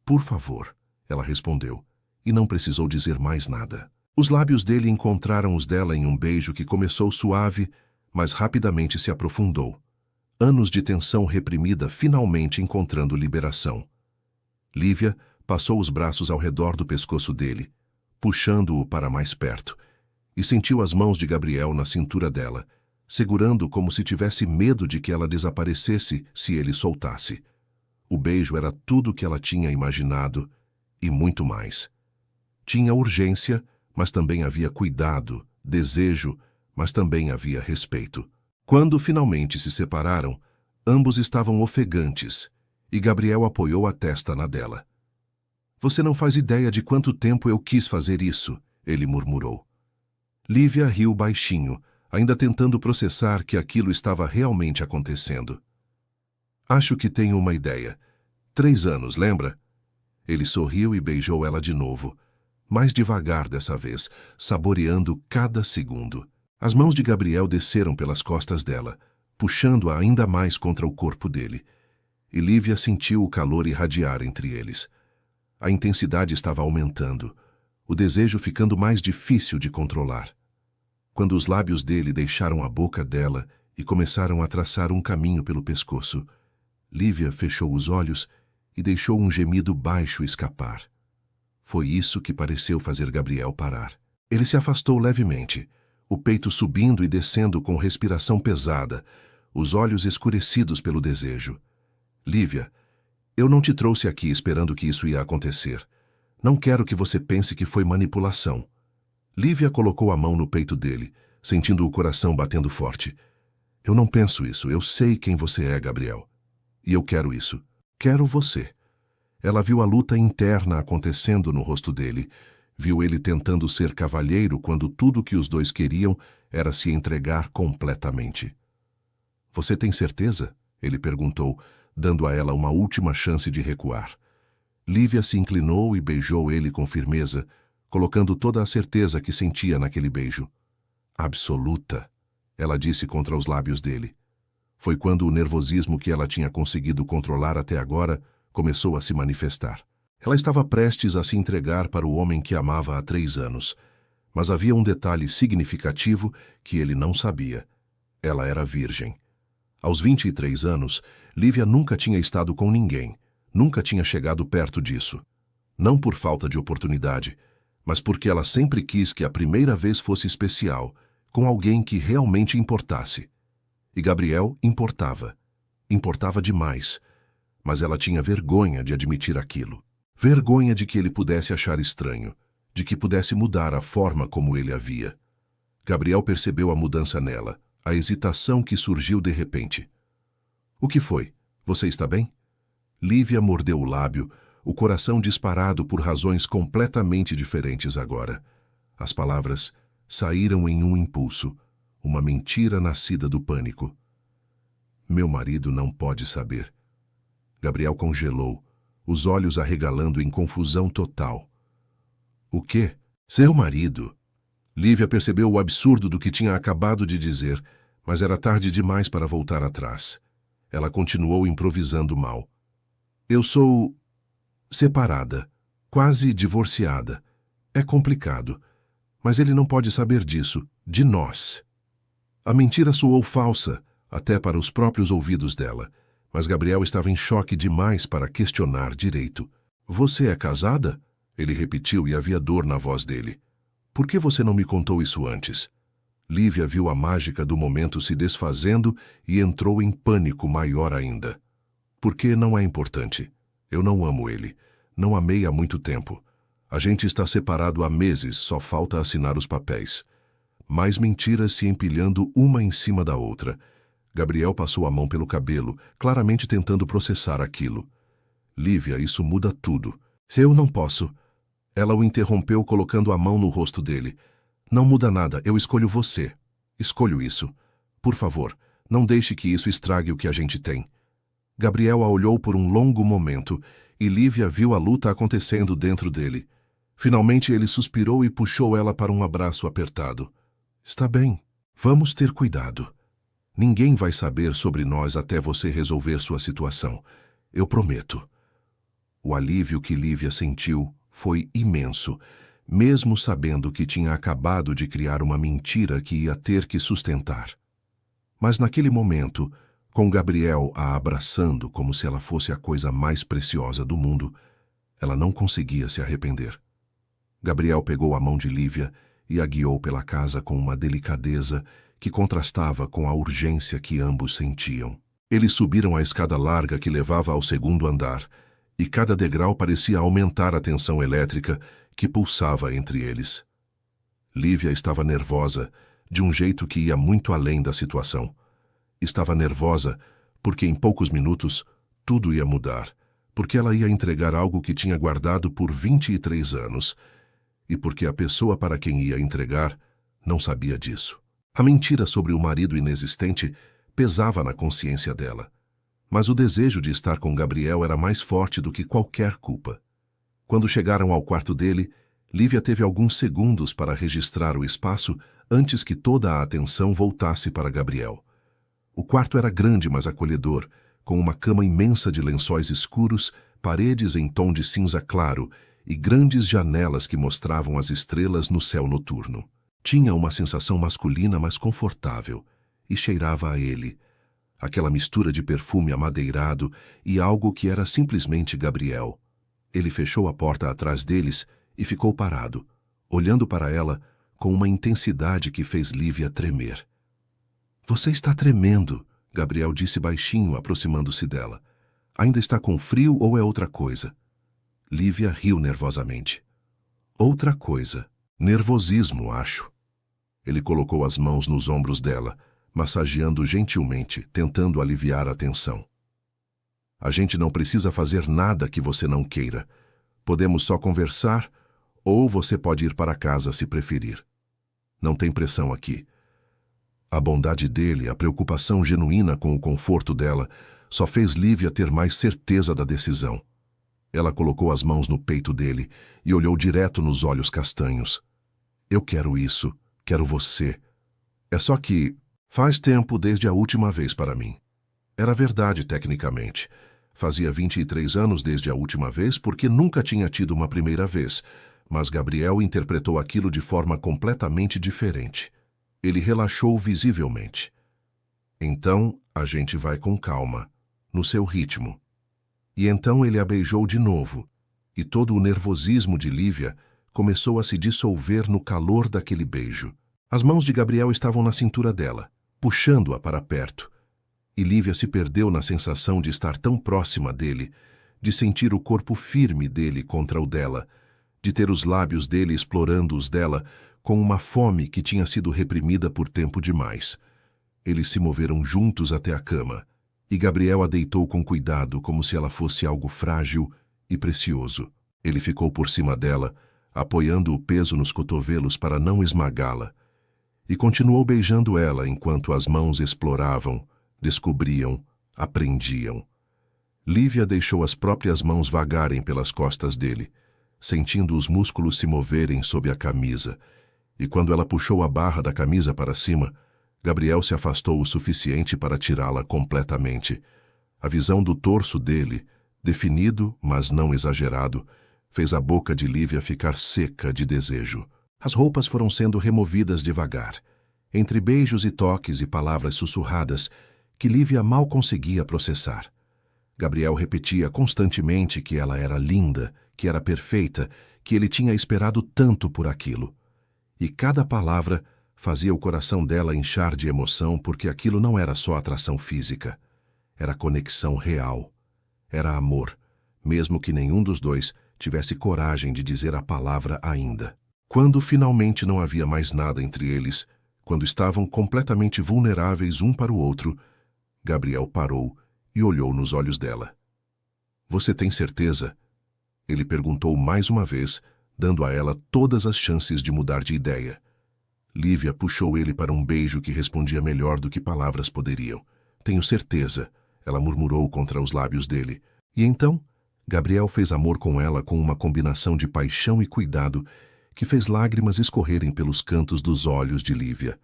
[SPEAKER 1] Por favor, ela respondeu, e não precisou dizer mais nada. Os lábios dele encontraram os dela em um beijo que começou suave, mas rapidamente se aprofundou. Anos de tensão reprimida finalmente encontrando liberação. Lívia passou os braços ao redor do pescoço dele, puxando-o para mais perto, e sentiu as mãos de Gabriel na cintura dela, segurando como se tivesse medo de que ela desaparecesse se ele soltasse. O beijo era tudo o que ela tinha imaginado e muito mais. Tinha urgência, mas também havia cuidado, desejo, mas também havia respeito. Quando finalmente se separaram, ambos estavam ofegantes, e Gabriel apoiou a testa na dela. Você não faz ideia de quanto tempo eu quis fazer isso, ele murmurou. Lívia riu baixinho, ainda tentando processar que aquilo estava realmente acontecendo. Acho que tenho uma ideia. 3 anos, lembra? Ele sorriu e beijou ela de novo, mais devagar dessa vez, saboreando cada segundo. As mãos de Gabriel desceram pelas costas dela, puxando-a ainda mais contra o corpo dele. E Lívia sentiu o calor irradiar entre eles. A intensidade estava aumentando, o desejo ficando mais difícil de controlar. Quando os lábios dele deixaram a boca dela e começaram a traçar um caminho pelo pescoço, Lívia fechou os olhos e deixou um gemido baixo escapar. Foi isso que pareceu fazer Gabriel parar. Ele se afastou levemente, o peito subindo e descendo com respiração pesada, os olhos escurecidos pelo desejo. Lívia, eu não te trouxe aqui esperando que isso ia acontecer. Não quero que você pense que foi manipulação. Lívia colocou a mão no peito dele, sentindo o coração batendo forte. Eu não penso isso, eu sei quem você é, Gabriel. E eu quero isso. Quero você. Ela viu a luta interna acontecendo no rosto dele, viu ele tentando ser cavalheiro quando tudo que os dois queriam era se entregar completamente. Você tem certeza? Ele perguntou, dando a ela uma última chance de recuar. Lívia se inclinou e beijou ele com firmeza, colocando toda a certeza que sentia naquele beijo. Absoluta, ela disse contra os lábios dele. Foi quando o nervosismo que ela tinha conseguido controlar até agora começou a se manifestar. Ela estava prestes a se entregar para o homem que amava há 3 anos, mas havia um detalhe significativo que ele não sabia. Ela era virgem. Aos 23 anos, Lívia nunca tinha estado com ninguém, nunca tinha chegado perto disso. Não por falta de oportunidade, mas porque ela sempre quis que a primeira vez fosse especial, com alguém que realmente importasse. E Gabriel importava. Importava demais. Mas ela tinha vergonha de admitir aquilo. Vergonha de que ele pudesse achar estranho, de que pudesse mudar a forma como ele a via. Gabriel percebeu a mudança nela, a hesitação que surgiu de repente. O que foi? Você está bem? Lívia mordeu o lábio, o coração disparado por razões completamente diferentes agora. As palavras saíram em um impulso, uma mentira nascida do pânico. Meu marido não pode saber. Gabriel congelou, os olhos arregalando em confusão total. O quê? Seu marido? Lívia percebeu o absurdo do que tinha acabado de dizer, mas era tarde demais para voltar atrás. Ela continuou improvisando mal. Eu sou separada, quase divorciada. É complicado, mas ele não pode saber disso, de nós. A mentira soou falsa, até para os próprios ouvidos dela, mas Gabriel estava em choque demais para questionar direito. Você é casada? Ele repetiu e havia dor na voz dele. Por que você não me contou isso antes? Lívia viu a mágica do momento se desfazendo e entrou em pânico maior ainda. Porque não é importante. Eu não amo ele. Não amei há muito tempo. A gente está separado há meses, só falta assinar os papéis. Mais mentiras se empilhando uma em cima da outra. Gabriel passou a mão pelo cabelo, claramente tentando processar aquilo. Lívia, isso muda tudo. Eu não posso. Ela o interrompeu colocando a mão no rosto dele. Não muda nada, eu escolho você. Escolho isso. Por favor, não deixe que isso estrague o que a gente tem. Gabriel a olhou por um longo momento e Lívia viu a luta acontecendo dentro dele. Finalmente ele suspirou e puxou ela para um abraço apertado. Está bem, vamos ter cuidado. Ninguém vai saber sobre nós até você resolver sua situação. Eu prometo. O alívio que Lívia sentiu foi imenso, mesmo sabendo que tinha acabado de criar uma mentira que ia ter que sustentar. Mas naquele momento, com Gabriel a abraçando como se ela fosse a coisa mais preciosa do mundo, ela não conseguia se arrepender. Gabriel pegou a mão de Lívia e a guiou pela casa com uma delicadeza que contrastava com a urgência que ambos sentiam. Eles subiram a escada larga que levava ao 2º andar, e cada degrau parecia aumentar a tensão elétrica que pulsava entre eles. Lívia estava nervosa, de um jeito que ia muito além da situação. Estava nervosa porque em poucos minutos tudo ia mudar, porque ela ia entregar algo que tinha guardado por 23 anos, e porque a pessoa para quem ia entregar não sabia disso. A mentira sobre o marido inexistente pesava na consciência dela. Mas o desejo de estar com Gabriel era mais forte do que qualquer culpa. Quando chegaram ao quarto dele, Lívia teve alguns segundos para registrar o espaço antes que toda a atenção voltasse para Gabriel. O quarto era grande, mas acolhedor, com uma cama imensa de lençóis escuros, paredes em tom de cinza claro e grandes janelas que mostravam as estrelas no céu noturno. Tinha uma sensação masculina, mas confortável, e cheirava a ele. Aquela mistura de perfume amadeirado e algo que era simplesmente Gabriel. Ele fechou a porta atrás deles e ficou parado, olhando para ela com uma intensidade que fez Lívia tremer. Você está tremendo, Gabriel disse baixinho, aproximando-se dela. Ainda está com frio ou é outra coisa? Lívia riu nervosamente. Outra coisa. Nervosismo, acho. Ele colocou as mãos nos ombros dela, massageando gentilmente, tentando aliviar a tensão. A gente não precisa fazer nada que você não queira. Podemos só conversar, ou você pode ir para casa se preferir. Não tem pressão aqui. A bondade dele, a preocupação genuína com o conforto dela, só fez Lívia ter mais certeza da decisão. Ela colocou as mãos no peito dele e olhou direto nos olhos castanhos. Eu quero isso, quero você. É só que faz tempo desde a última vez para mim. Era verdade tecnicamente. Fazia 23 anos desde a última vez porque nunca tinha tido uma primeira vez, mas Gabriel interpretou aquilo de forma completamente diferente. Ele relaxou visivelmente. Então, a gente vai com calma, no seu ritmo. E então ele a beijou de novo, e todo o nervosismo de Lívia começou a se dissolver no calor daquele beijo. As mãos de Gabriel estavam na cintura dela, puxando-a para perto, e Lívia se perdeu na sensação de estar tão próxima dele, de sentir o corpo firme dele contra o dela, de ter os lábios dele explorando os dela com uma fome que tinha sido reprimida por tempo demais. Eles se moveram juntos até a cama, e Gabriel a deitou com cuidado como se ela fosse algo frágil e precioso. Ele ficou por cima dela, apoiando o peso nos cotovelos para não esmagá-la, e continuou beijando ela enquanto as mãos exploravam, descobriam, aprendiam. Lívia deixou as próprias mãos vagarem pelas costas dele, sentindo os músculos se moverem sob a camisa, e quando ela puxou a barra da camisa para cima, Gabriel se afastou o suficiente para tirá-la completamente. A visão do torso dele, definido, mas não exagerado, fez a boca de Lívia ficar seca de desejo. As roupas foram sendo removidas devagar, entre beijos e toques e palavras sussurradas que Lívia mal conseguia processar. Gabriel repetia constantemente que ela era linda, que era perfeita, que ele tinha esperado tanto por aquilo. E cada palavra fazia o coração dela inchar de emoção porque aquilo não era só atração física. Era conexão real. Era amor, mesmo que nenhum dos dois tivesse coragem de dizer a palavra ainda. Quando finalmente não havia mais nada entre eles, quando estavam completamente vulneráveis um para o outro, Gabriel parou e olhou nos olhos dela. Você tem certeza? Ele perguntou mais uma vez, dando a ela todas as chances de mudar de ideia. Lívia puxou ele para um beijo que respondia melhor do que palavras poderiam. Tenho certeza, ela murmurou contra os lábios dele. E então, Gabriel fez amor com ela com uma combinação de paixão e cuidado que fez lágrimas escorrerem pelos cantos dos olhos de Lívia.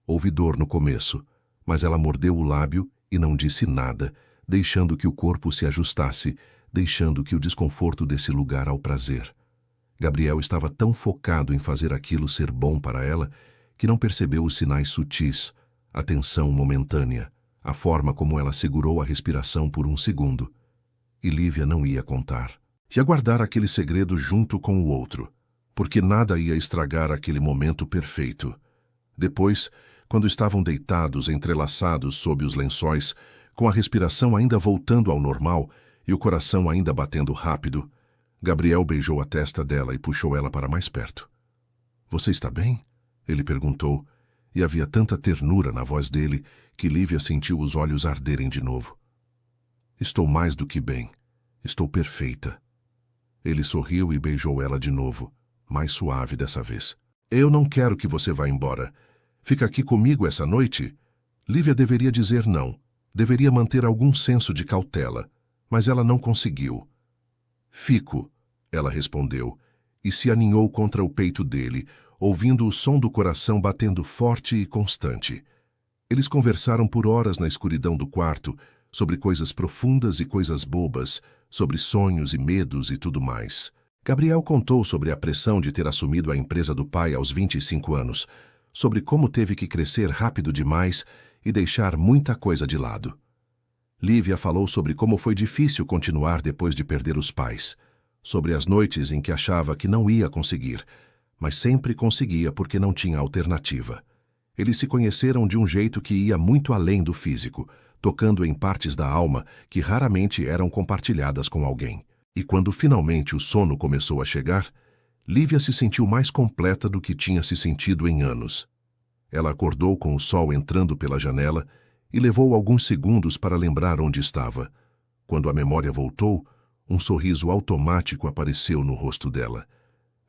[SPEAKER 1] Houve dor no começo, mas ela mordeu o lábio e não disse nada, deixando que o corpo se ajustasse, deixando que o desconforto desse lugar ao prazer. Gabriel estava tão focado em fazer aquilo ser bom para ela que não percebeu os sinais sutis, a tensão momentânea, a forma como ela segurou a respiração por um segundo. E Lívia não ia contar. Ia guardar aquele segredo junto com o outro, porque nada ia estragar aquele momento perfeito. Depois, quando estavam deitados, entrelaçados sob os lençóis, com a respiração ainda voltando ao normal e o coração ainda batendo rápido, Gabriel beijou a testa dela e puxou ela para mais perto. Você está bem? Ele perguntou, e havia tanta ternura na voz dele que Lívia sentiu os olhos arderem de novo. Estou mais do que bem. Estou perfeita. Ele sorriu e beijou ela de novo, mais suave dessa vez. Eu não quero que você vá embora. Fica aqui comigo essa noite? Lívia deveria dizer não. Deveria manter algum senso de cautela, mas ela não conseguiu. Fico, ela respondeu, e se aninhou contra o peito dele, ouvindo o som do coração batendo forte e constante. Eles conversaram por horas na escuridão do quarto, sobre coisas profundas e coisas bobas, sobre sonhos e medos e tudo mais. Gabriel contou sobre a pressão de ter assumido a empresa do pai aos 25 anos, sobre como teve que crescer rápido demais e deixar muita coisa de lado. Lívia falou sobre como foi difícil continuar depois de perder os pais, sobre as noites em que achava que não ia conseguir, mas sempre conseguia porque não tinha alternativa. Eles se conheceram de um jeito que ia muito além do físico, tocando em partes da alma que raramente eram compartilhadas com alguém. E quando finalmente o sono começou a chegar, Lívia se sentiu mais completa do que tinha se sentido em anos. Ela acordou com o sol entrando pela janela e levou alguns segundos para lembrar onde estava. Quando a memória voltou, um sorriso automático apareceu no rosto dela.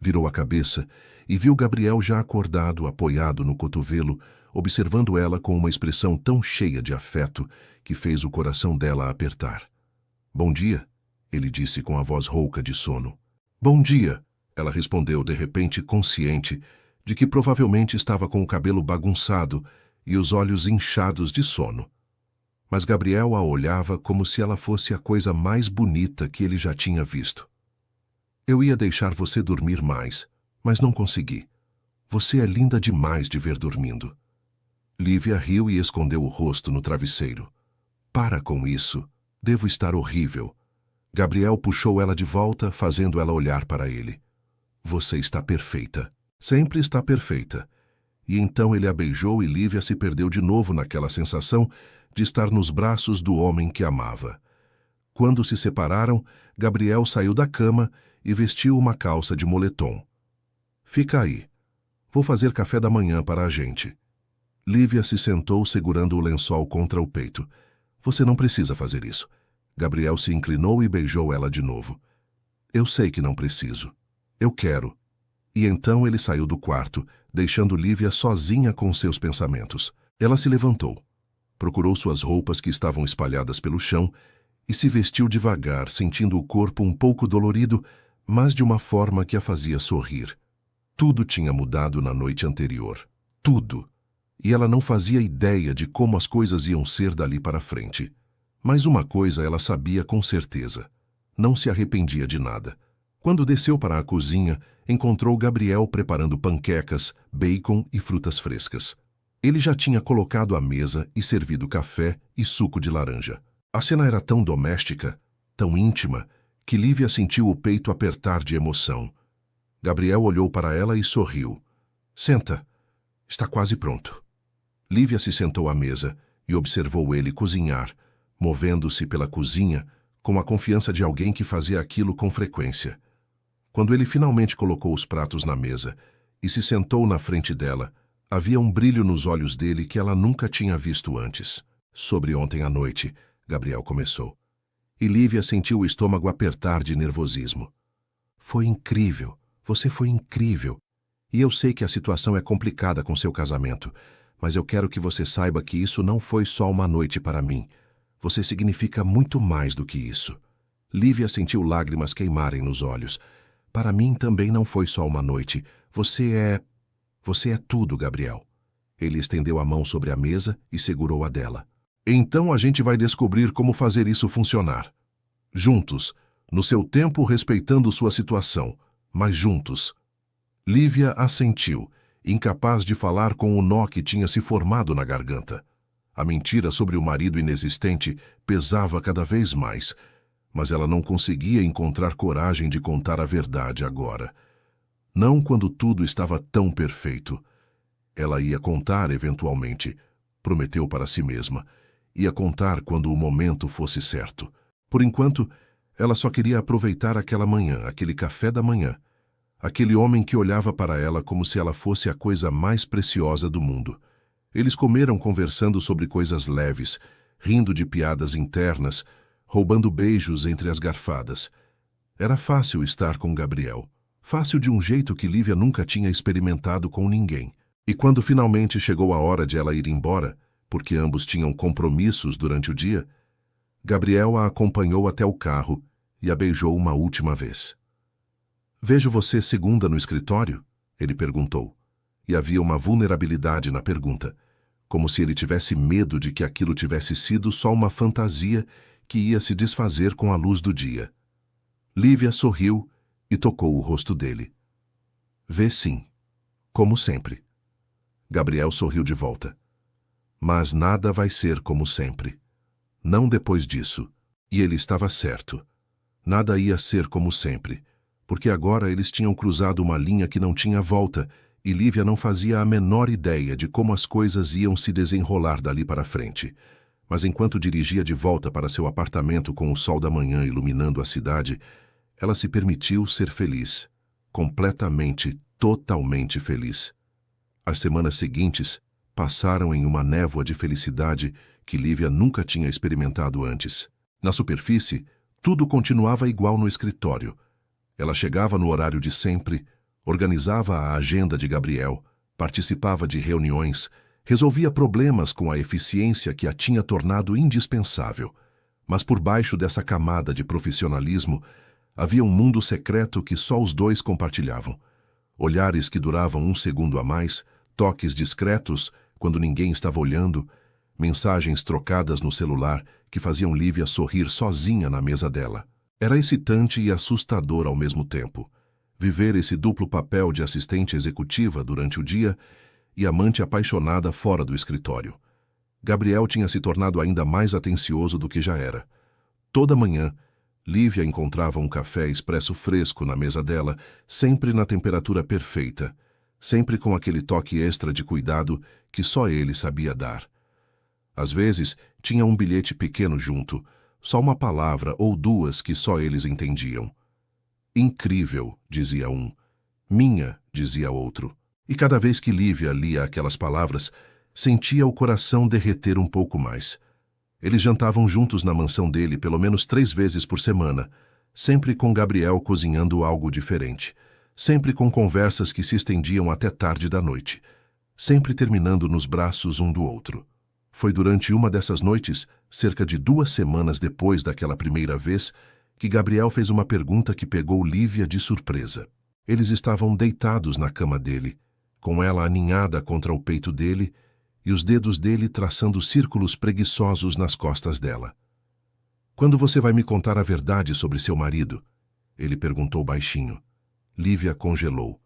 [SPEAKER 1] Virou a cabeça e viu Gabriel já acordado, apoiado no cotovelo, observando ela com uma expressão tão cheia de afeto que fez o coração dela apertar. "Bom dia", ele disse com a voz rouca de sono. "Bom dia", ela respondeu de repente consciente de que provavelmente estava com o cabelo bagunçado e os olhos inchados de sono. Mas Gabriel a olhava como se ela fosse a coisa mais bonita que ele já tinha visto. "Eu ia deixar você dormir mais, mas não consegui. Você é linda demais de ver dormindo." Lívia riu e escondeu o rosto no travesseiro. "Para com isso. Devo estar horrível." Gabriel puxou ela de volta, fazendo ela olhar para ele. "Você está perfeita. Sempre está perfeita." E então ele a beijou e Lívia se perdeu de novo naquela sensação de estar nos braços do homem que amava. Quando se separaram, Gabriel saiu da cama e vestiu uma calça de moletom. "Fica aí. Vou fazer café da manhã para a gente." Lívia se sentou segurando o lençol contra o peito. "Você não precisa fazer isso." Gabriel se inclinou e beijou ela de novo. "Eu sei que não preciso. Eu quero." E então ele saiu do quarto, deixando Lívia sozinha com seus pensamentos. Ela se levantou, procurou suas roupas que estavam espalhadas pelo chão e se vestiu devagar, sentindo o corpo um pouco dolorido, mas de uma forma que a fazia sorrir. Tudo tinha mudado na noite anterior. Tudo. E ela não fazia ideia de como as coisas iam ser dali para frente. Mas uma coisa ela sabia com certeza. Não se arrependia de nada. Quando desceu para a cozinha, encontrou Gabriel preparando panquecas, bacon e frutas frescas. Ele já tinha colocado à mesa e servido café e suco de laranja. A cena era tão doméstica, tão íntima, que Lívia sentiu o peito apertar de emoção. Gabriel olhou para ela e sorriu. "Senta. Está quase pronto." Lívia se sentou à mesa e observou ele cozinhar, movendo-se pela cozinha com a confiança de alguém que fazia aquilo com frequência. Quando ele finalmente colocou os pratos na mesa e se sentou na frente dela, havia um brilho nos olhos dele que ela nunca tinha visto antes. "Sobre ontem à noite", Gabriel começou. E Lívia sentiu o estômago apertar de nervosismo. "Foi incrível. Você foi incrível. E eu sei que a situação é complicada com seu casamento, mas eu quero que você saiba que isso não foi só uma noite para mim. Você significa muito mais do que isso." Lívia sentiu lágrimas queimarem nos olhos. "Para mim também não foi só uma noite. Você é tudo, Gabriel." Ele estendeu a mão sobre a mesa e segurou a dela. "Então a gente vai descobrir como fazer isso funcionar. Juntos, no seu tempo respeitando sua situação, mas juntos." Lívia assentiu, incapaz de falar com o nó que tinha se formado na garganta. A mentira sobre o marido inexistente pesava cada vez mais, mas ela não conseguia encontrar coragem de contar a verdade agora. Não quando tudo estava tão perfeito. Ela ia contar eventualmente, prometeu para si mesma. Ia contar quando o momento fosse certo. Por enquanto, ela só queria aproveitar aquela manhã, aquele café da manhã. Aquele homem que olhava para ela como se ela fosse a coisa mais preciosa do mundo. Eles comeram conversando sobre coisas leves, rindo de piadas internas, roubando beijos entre as garfadas. Era fácil estar com Gabriel. Fácil de um jeito que Lívia nunca tinha experimentado com ninguém. E quando finalmente chegou a hora de ela ir embora, porque ambos tinham compromissos durante o dia, Gabriel a acompanhou até o carro e a beijou uma última vez. "Vejo você segunda no escritório?" ele perguntou, e havia uma vulnerabilidade na pergunta, como se ele tivesse medo de que aquilo tivesse sido só uma fantasia que ia se desfazer com a luz do dia. Lívia sorriu e tocou o rosto dele. "Vê sim, como sempre." Gabriel sorriu de volta. "Mas nada vai ser como sempre. Não depois disso." E ele estava certo. Nada ia ser como sempre, porque agora eles tinham cruzado uma linha que não tinha volta e Lívia não fazia a menor ideia de como as coisas iam se desenrolar dali para frente. Mas enquanto dirigia de volta para seu apartamento com o sol da manhã iluminando a cidade, ela se permitiu ser feliz. Completamente, totalmente feliz. As semanas seguintes passaram em uma névoa de felicidade que Lívia nunca tinha experimentado antes. Na superfície, tudo continuava igual no escritório. Ela chegava no horário de sempre, organizava a agenda de Gabriel, participava de reuniões, resolvia problemas com a eficiência que a tinha tornado indispensável. Mas por baixo dessa camada de profissionalismo, havia um mundo secreto que só os dois compartilhavam. Olhares que duravam um segundo a mais, toques discretos quando ninguém estava olhando, mensagens trocadas no celular que faziam Lívia sorrir sozinha na mesa dela. Era excitante e assustador ao mesmo tempo. Viver esse duplo papel de assistente executiva durante o dia e amante apaixonada fora do escritório. Gabriel tinha se tornado ainda mais atencioso do que já era. Toda manhã, Lívia encontrava um café expresso fresco na mesa dela, sempre na temperatura perfeita, sempre com aquele toque extra de cuidado que só ele sabia dar. Às vezes, tinha um bilhete pequeno junto, só uma palavra ou duas que só eles entendiam. "Incrível", dizia um. "Minha", dizia outro. E cada vez que Lívia lia aquelas palavras, sentia o coração derreter um pouco mais. Eles jantavam juntos na mansão dele pelo menos 3 vezes por semana, sempre com Gabriel cozinhando algo diferente, sempre com conversas que se estendiam até tarde da noite, sempre terminando nos braços um do outro. Foi durante uma dessas noites, cerca de 2 semanas depois daquela primeira vez, que Gabriel fez uma pergunta que pegou Lívia de surpresa. Eles estavam deitados na cama dele, com ela aninhada contra o peito dele e os dedos dele traçando círculos preguiçosos nas costas dela. "Quando você vai me contar a verdade sobre seu marido?" ele perguntou baixinho. Lívia congelou.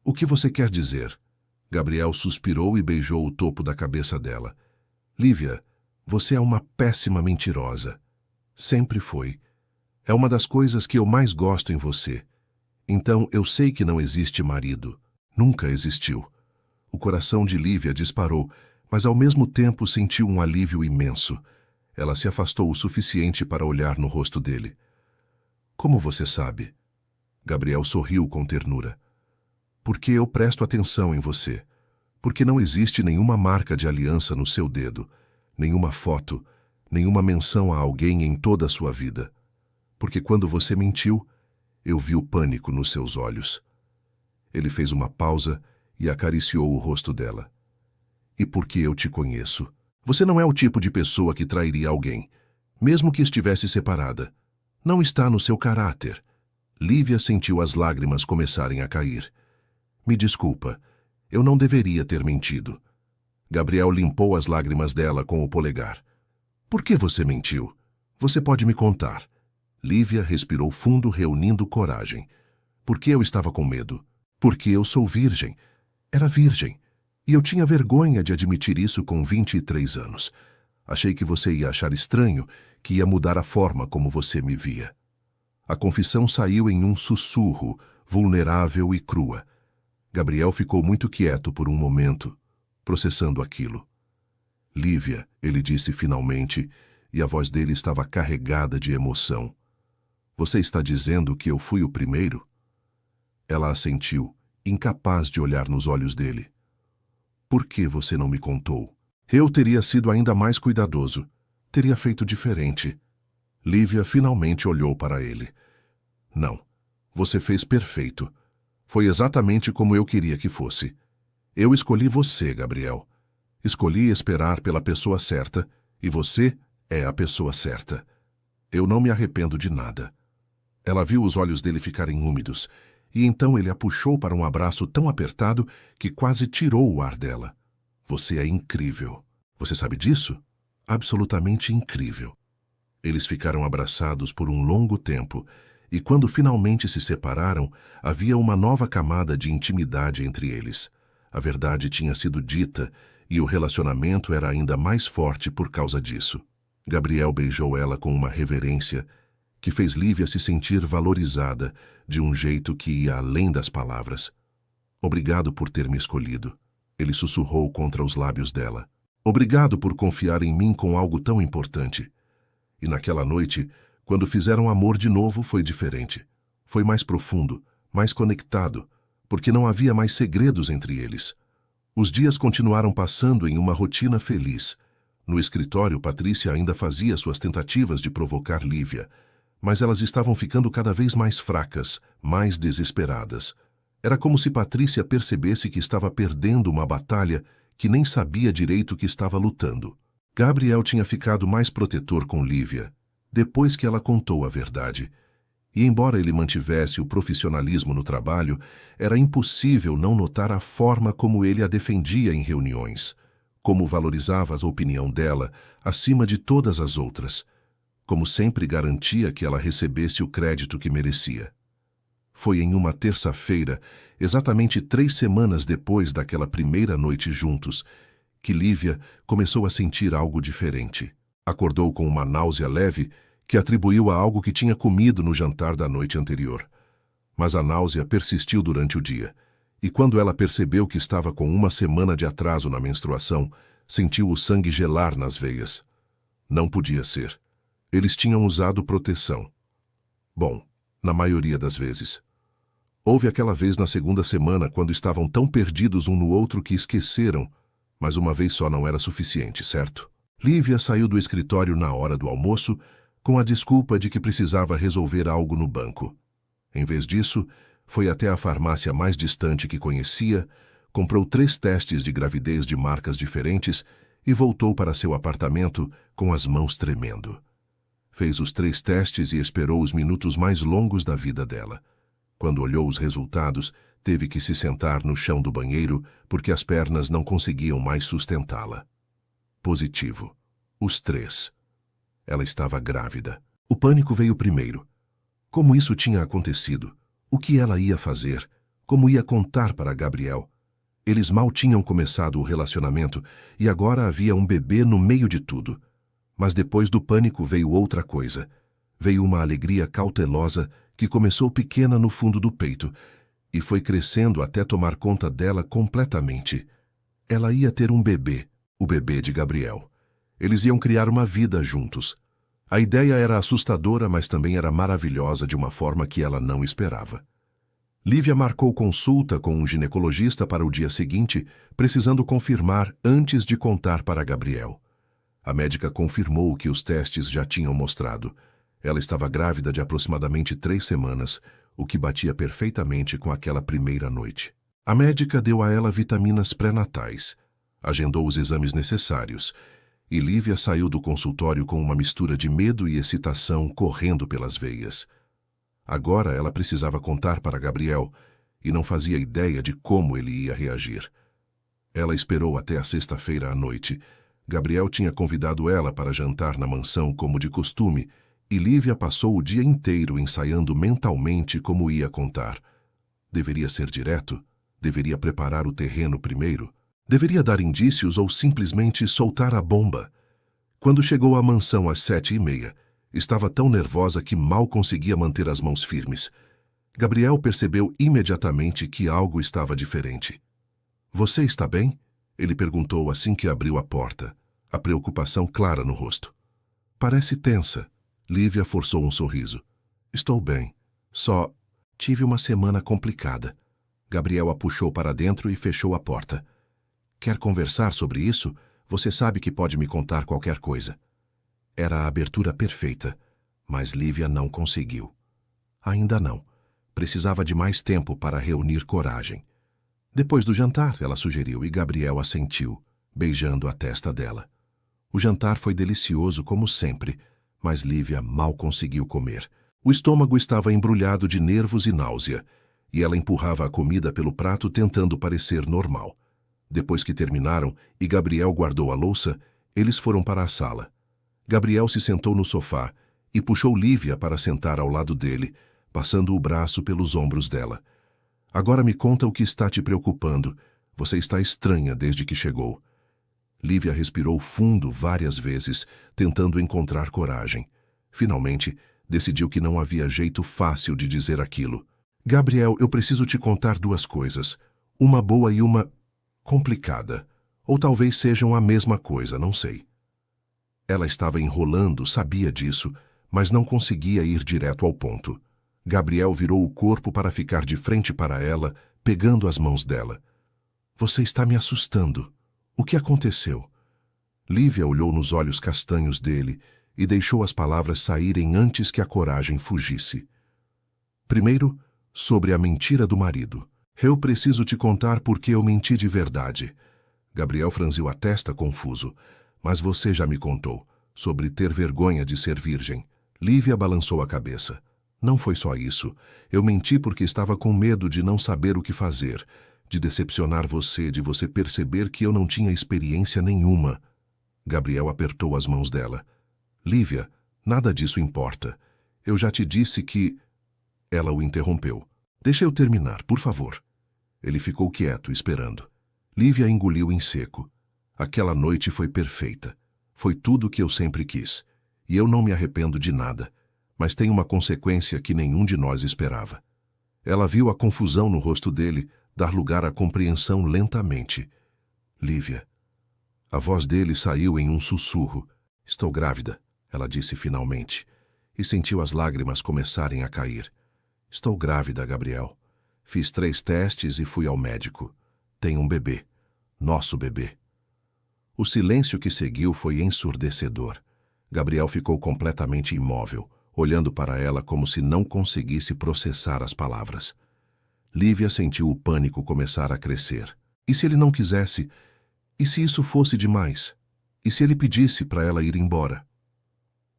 [SPEAKER 1] "O que você quer dizer?" Gabriel suspirou e beijou o topo da cabeça dela. "Lívia, você é uma péssima mentirosa. Sempre foi. É uma das coisas que eu mais gosto em você. Então eu sei que não existe marido. Nunca existiu." O coração de Lívia disparou, mas ao mesmo tempo sentiu um alívio imenso. Ela se afastou o suficiente para olhar no rosto dele. "Como você sabe?" Gabriel sorriu com ternura. "Porque eu presto atenção em você. Porque não existe nenhuma marca de aliança no seu dedo, nenhuma foto, nenhuma menção a alguém em toda a sua vida. Porque quando você mentiu, eu vi o pânico nos seus olhos." Ele fez uma pausa e acariciou o rosto dela. "E porque eu te conheço. Você não é o tipo de pessoa que trairia alguém, mesmo que estivesse separada. Não está no seu caráter." Lívia sentiu as lágrimas começarem a cair. "Me desculpa, eu não deveria ter mentido." Gabriel limpou as lágrimas dela com o polegar. "Por que você mentiu? Você pode me contar." Lívia respirou fundo, reunindo coragem. "Porque eu estava com medo. Porque eu sou virgem. Era virgem. E eu tinha vergonha de admitir isso com 23 anos. Achei que você ia achar estranho, que ia mudar a forma como você me via." A confissão saiu em um sussurro, vulnerável e crua. Gabriel ficou muito quieto por um momento, processando aquilo. "Lívia", ele disse finalmente, e a voz dele estava carregada de emoção. "Você está dizendo que eu fui o primeiro?" Ela assentiu, incapaz de olhar nos olhos dele. "Por que você não me contou? Eu teria sido ainda mais cuidadoso. Teria feito diferente." Lívia finalmente olhou para ele. "Não, você fez perfeito. Foi exatamente como eu queria que fosse. Eu escolhi você, Gabriel. Escolhi esperar pela pessoa certa, e você é a pessoa certa. Eu não me arrependo de nada. Ela viu os olhos dele ficarem úmidos, e então ele a puxou para um abraço tão apertado que quase tirou o ar dela. Você é incrível. Você sabe disso? Absolutamente incrível. Eles ficaram abraçados por um longo tempo, e quando finalmente se separaram, havia uma nova camada de intimidade entre eles. A verdade tinha sido dita, e o relacionamento era ainda mais forte por causa disso. Gabriel beijou ela com uma reverência que fez Lívia se sentir valorizada de um jeito que ia além das palavras. Obrigado por ter me escolhido. Ele sussurrou contra os lábios dela. Obrigado por confiar em mim com algo tão importante. E naquela noite, quando fizeram amor de novo, foi diferente. Foi mais profundo, mais conectado, porque não havia mais segredos entre eles. Os dias continuaram passando em uma rotina feliz. No escritório, Patrícia ainda fazia suas tentativas de provocar Lívia, mas elas estavam ficando cada vez mais fracas, mais desesperadas. Era como se Patrícia percebesse que estava perdendo uma batalha que nem sabia direito que estava lutando. Gabriel tinha ficado mais protetor com Lívia, depois que ela contou a verdade. E embora ele mantivesse o profissionalismo no trabalho, era impossível não notar a forma como ele a defendia em reuniões, como valorizava a opinião dela acima de todas as outras, como sempre garantia que ela recebesse o crédito que merecia. Foi em uma terça-feira, exatamente 3 semanas depois daquela primeira noite juntos, que Lívia começou a sentir algo diferente. Acordou com uma náusea leve que atribuiu a algo que tinha comido no jantar da noite anterior. Mas a náusea persistiu durante o dia, e quando ela percebeu que estava com 1 semana de atraso na menstruação, sentiu o sangue gelar nas veias. Não podia ser. Eles tinham usado proteção. Bom, na maioria das vezes. Houve aquela vez na 2ª semana quando estavam tão perdidos um no outro que esqueceram, mas uma vez só não era suficiente, certo? Lívia saiu do escritório na hora do almoço com a desculpa de que precisava resolver algo no banco. Em vez disso, foi até a farmácia mais distante que conhecia, comprou 3 testes de gravidez de marcas diferentes e voltou para seu apartamento com as mãos tremendo. Fez os 3 testes e esperou os minutos mais longos da vida dela. Quando olhou os resultados, teve que se sentar no chão do banheiro porque as pernas não conseguiam mais sustentá-la. Positivo. Os 3. Ela estava grávida. O pânico veio primeiro. Como isso tinha acontecido? O que ela ia fazer? Como ia contar para Gabriel? Eles mal tinham começado o relacionamento e agora havia um bebê no meio de tudo. Mas depois do pânico veio outra coisa. Veio uma alegria cautelosa que começou pequena no fundo do peito e foi crescendo até tomar conta dela completamente. Ela ia ter um bebê, o bebê de Gabriel. Eles iam criar uma vida juntos. A ideia era assustadora, mas também era maravilhosa de uma forma que ela não esperava. Lívia marcou consulta com um ginecologista para o dia seguinte, precisando confirmar antes de contar para Gabriel. A médica confirmou o que os testes já tinham mostrado. Ela estava grávida de aproximadamente 3 semanas, o que batia perfeitamente com aquela primeira noite. A médica deu a ela vitaminas pré-natais, agendou os exames necessários, e Lívia saiu do consultório com uma mistura de medo e excitação correndo pelas veias. Agora ela precisava contar para Gabriel, e não fazia ideia de como ele ia reagir. Ela esperou até a sexta-feira à noite. Gabriel tinha convidado ela para jantar na mansão como de costume, e Lívia passou o dia inteiro ensaiando mentalmente como ia contar. Deveria ser direto? Deveria preparar o terreno primeiro? Deveria dar indícios ou simplesmente soltar a bomba? Quando chegou à mansão às 7h30, estava tão nervosa que mal conseguia manter as mãos firmes. Gabriel percebeu imediatamente que algo estava diferente. "Você está bem?" Ele perguntou assim que abriu a porta, a preocupação clara no rosto. "Parece tensa." Lívia forçou um sorriso. "Estou bem. Só tive uma semana complicada." Gabriel a puxou para dentro e fechou a porta. "Quer conversar sobre isso? Você sabe que pode me contar qualquer coisa." Era a abertura perfeita, mas Lívia não conseguiu. Ainda não. Precisava de mais tempo para reunir coragem. Depois do jantar, ela sugeriu, e Gabriel assentiu. beijando a testa dela. O jantar foi delicioso como sempre, mas Lívia mal conseguiu comer. O estômago estava embrulhado de nervos e náusea, e ela empurrava a comida pelo prato tentando parecer normal. Depois que terminaram e Gabriel guardou a louça, eles foram para a sala. Gabriel se sentou no sofá e puxou Lívia para sentar ao lado dele, passando o braço pelos ombros dela. Agora me conta o que está te preocupando. Você está estranha desde que chegou. Lívia respirou fundo várias vezes, tentando encontrar coragem. Finalmente, decidiu que não havia jeito fácil de dizer aquilo. Gabriel, eu preciso te contar duas coisas. Uma boa e uma complicada. Ou talvez sejam a mesma coisa, não sei. Ela estava enrolando, sabia disso, mas não conseguia ir direto ao ponto. Gabriel virou o corpo para ficar de frente para ela, pegando as mãos dela. Você está me assustando. O que aconteceu? Lívia olhou nos olhos castanhos dele e deixou as palavras saírem antes que a coragem fugisse. Primeiro, sobre a mentira do marido. Eu preciso te contar porque eu menti de verdade. Gabriel franziu a testa confuso. Mas você já me contou, sobre ter vergonha de ser virgem. Lívia balançou a cabeça. Não foi só isso. Eu menti porque estava com medo de não saber o que fazer, de decepcionar você, de você perceber que eu não tinha experiência nenhuma. Gabriel apertou as mãos dela. Lívia, nada disso importa. Eu já te disse que... Ela o interrompeu. Deixa eu terminar, por favor. Ele ficou quieto, esperando. Lívia engoliu em seco. Aquela noite foi perfeita. Foi tudo o que eu sempre quis. E eu não me arrependo de nada. Mas tem uma consequência que nenhum de nós esperava. Ela viu a confusão no rosto dele dar lugar à compreensão lentamente. Lívia. A voz dele saiu em um sussurro. Estou grávida, ela disse finalmente. E sentiu as lágrimas começarem a cair. Estou grávida, Gabriel. Fiz 3 testes e fui ao médico. Tenho um bebê. Nosso bebê. O silêncio que seguiu foi ensurdecedor. Gabriel ficou completamente imóvel, olhando para ela como se não conseguisse processar as palavras. Lívia sentiu o pânico começar a crescer. E se ele não quisesse? E se isso fosse demais? E se ele pedisse para ela ir embora?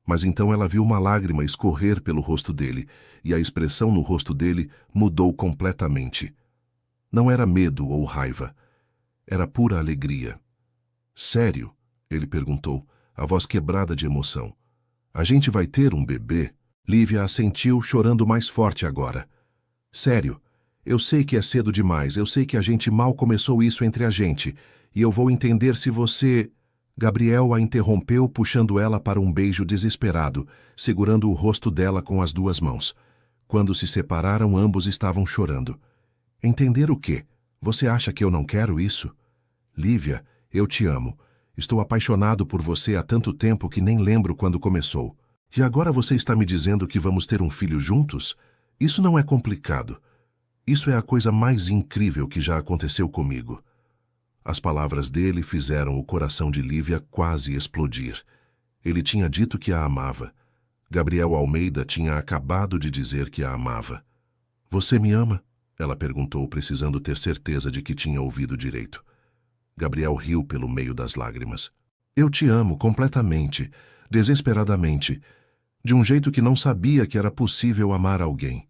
[SPEAKER 1] Mas então ela viu uma lágrima escorrer pelo rosto dele, e a expressão no rosto dele mudou completamente. Não era medo ou raiva. Era pura alegria. Sério? Ele perguntou, a voz quebrada de emoção. A gente vai ter um bebê? Lívia assentiu, chorando mais forte agora. Sério, eu sei que é cedo demais, eu sei que a gente mal começou isso entre a gente, e eu vou entender se você... Gabriel a interrompeu, puxando ela para um beijo desesperado, segurando o rosto dela com as 2 mãos. Quando se separaram, ambos estavam chorando. Entender o quê? Você acha que eu não quero isso? Lívia, eu te amo. Estou apaixonado por você há tanto tempo que nem lembro quando começou. E agora você está me dizendo que vamos ter um filho juntos? Isso não é complicado. Isso é a coisa mais incrível que já aconteceu comigo. As palavras dele fizeram o coração de Lívia quase explodir. Ele tinha dito que a amava. Gabriel Almeida tinha acabado de dizer que a amava. Você me ama? Ela perguntou, precisando ter certeza de que tinha ouvido direito. Gabriel riu pelo meio das lágrimas. Eu te amo completamente, desesperadamente, de um jeito que não sabia que era possível amar alguém.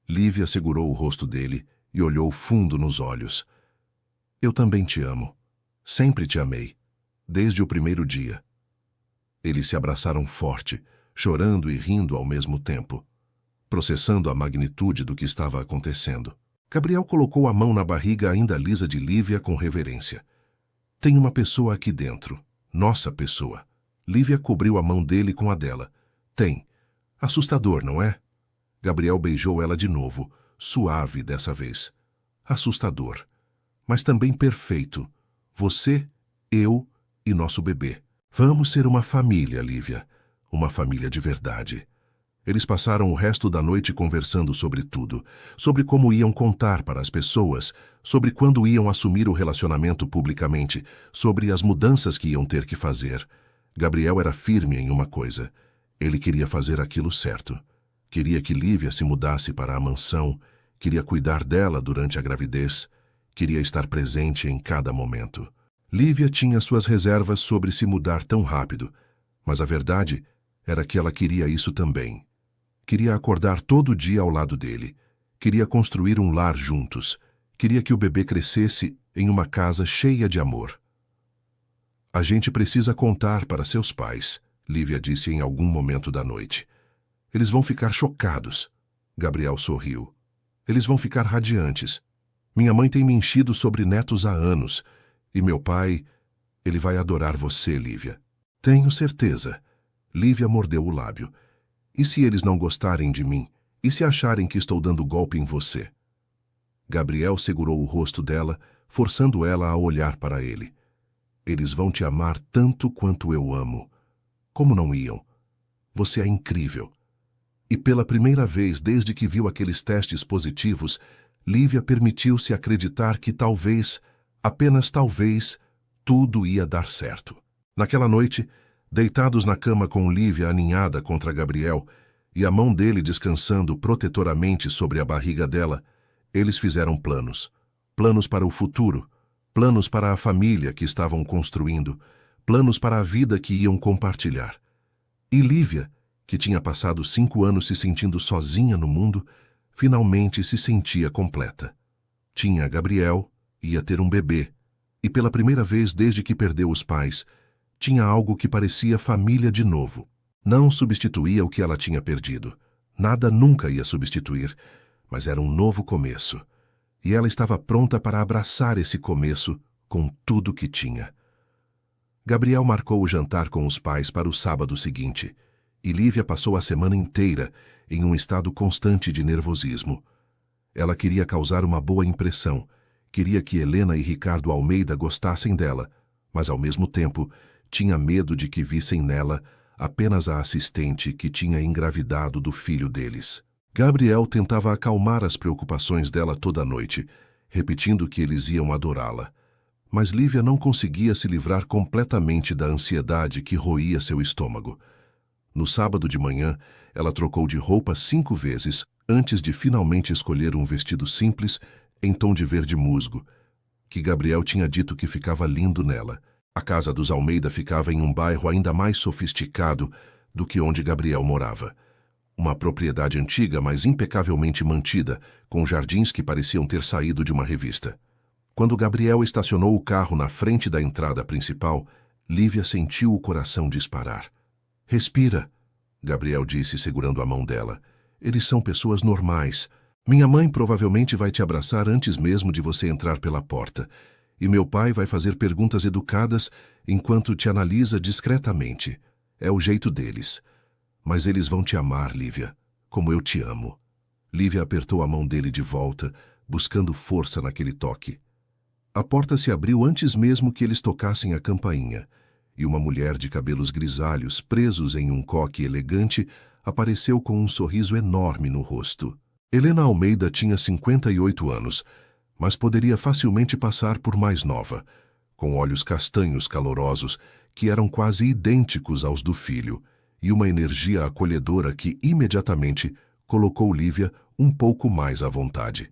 [SPEAKER 1] Lívia segurou o rosto dele e olhou fundo nos olhos. Eu também te amo. Sempre te amei. Desde o primeiro dia. Eles se abraçaram forte, chorando e rindo ao mesmo tempo, processando a magnitude do que estava acontecendo. Gabriel colocou a mão na barriga ainda lisa de Lívia com reverência. Tem uma pessoa aqui dentro. Nossa pessoa. Lívia cobriu a mão dele com a dela. Tem. Assustador, não é? Gabriel beijou ela de novo, suave dessa vez. Assustador. Mas também perfeito. Você, eu e nosso bebê. Vamos ser uma família, Lívia. Uma família de verdade. Eles passaram o resto da noite conversando sobre tudo, sobre como iam contar para as pessoas, sobre quando iam assumir o relacionamento publicamente, sobre as mudanças que iam ter que fazer. Gabriel era firme em uma coisa. Ele queria fazer aquilo certo. Queria que Lívia se mudasse para a mansão, queria cuidar dela durante a gravidez, queria estar presente em cada momento. Lívia tinha suas reservas sobre se mudar tão rápido, mas a verdade era que ela queria isso também. Queria acordar todo dia ao lado dele. Queria construir um lar juntos. Queria que o bebê crescesse em uma casa cheia de amor. A gente precisa contar para seus pais, Lívia disse em algum momento da noite. Eles vão ficar chocados. Gabriel sorriu. Eles vão ficar radiantes. Minha mãe tem me enchido sobre netos há anos. E meu pai, ele vai adorar você, Lívia. Tenho certeza. Lívia mordeu o lábio. E se eles não gostarem de mim? E se acharem que estou dando golpe em você? Gabriel segurou o rosto dela, forçando ela a olhar para ele. Eles vão te amar tanto quanto eu amo. Como não iam? Você é incrível. E pela primeira vez desde que viu aqueles testes positivos, Lívia permitiu-se acreditar que talvez, apenas talvez, tudo ia dar certo. Naquela noite, deitados na cama com Lívia aninhada contra Gabriel e a mão dele descansando protetoramente sobre a barriga dela, eles fizeram planos. Planos para o futuro, planos para a família que estavam construindo, planos para a vida que iam compartilhar. E Lívia, que tinha passado 5 anos se sentindo sozinha no mundo, finalmente se sentia completa. Tinha Gabriel, ia ter um bebê, e pela primeira vez desde que perdeu os pais, tinha algo que parecia família de novo. Não substituía o que ela tinha perdido. Nada nunca ia substituir, mas era um novo começo. E ela estava pronta para abraçar esse começo com tudo que tinha. Gabriel marcou o jantar com os pais para o sábado seguinte, e Lívia passou a semana inteira em um estado constante de nervosismo. Ela queria causar uma boa impressão, queria que Helena e Ricardo Almeida gostassem dela, mas ao mesmo tempo tinha medo de que vissem nela apenas a assistente que tinha engravidado do filho deles. Gabriel tentava acalmar as preocupações dela toda a noite, repetindo que eles iam adorá-la. Mas Lívia não conseguia se livrar completamente da ansiedade que roía seu estômago. No sábado de manhã, ela trocou de roupa 5 vezes antes de finalmente escolher um vestido simples em tom de verde musgo, que Gabriel tinha dito que ficava lindo nela. A casa dos Almeida ficava em um bairro ainda mais sofisticado do que onde Gabriel morava. Uma propriedade antiga, mas impecavelmente mantida, com jardins que pareciam ter saído de uma revista. Quando Gabriel estacionou o carro na frente da entrada principal, Lívia sentiu o coração disparar. Respira, Gabriel disse segurando a mão dela. Eles são pessoas normais. Minha mãe provavelmente vai te abraçar antes mesmo de você entrar pela porta. E meu pai vai fazer perguntas educadas enquanto te analisa discretamente. É o jeito deles. Mas eles vão te amar, Lívia, como eu te amo. Lívia apertou a mão dele de volta, buscando força naquele toque. A porta se abriu antes mesmo que eles tocassem a campainha, e uma mulher de cabelos grisalhos presos em um coque elegante apareceu com um sorriso enorme no rosto. Helena Almeida tinha 58 anos, mas poderia facilmente passar por mais nova, com olhos castanhos calorosos que eram quase idênticos aos do filho, e uma energia acolhedora que imediatamente colocou Lívia um pouco mais à vontade.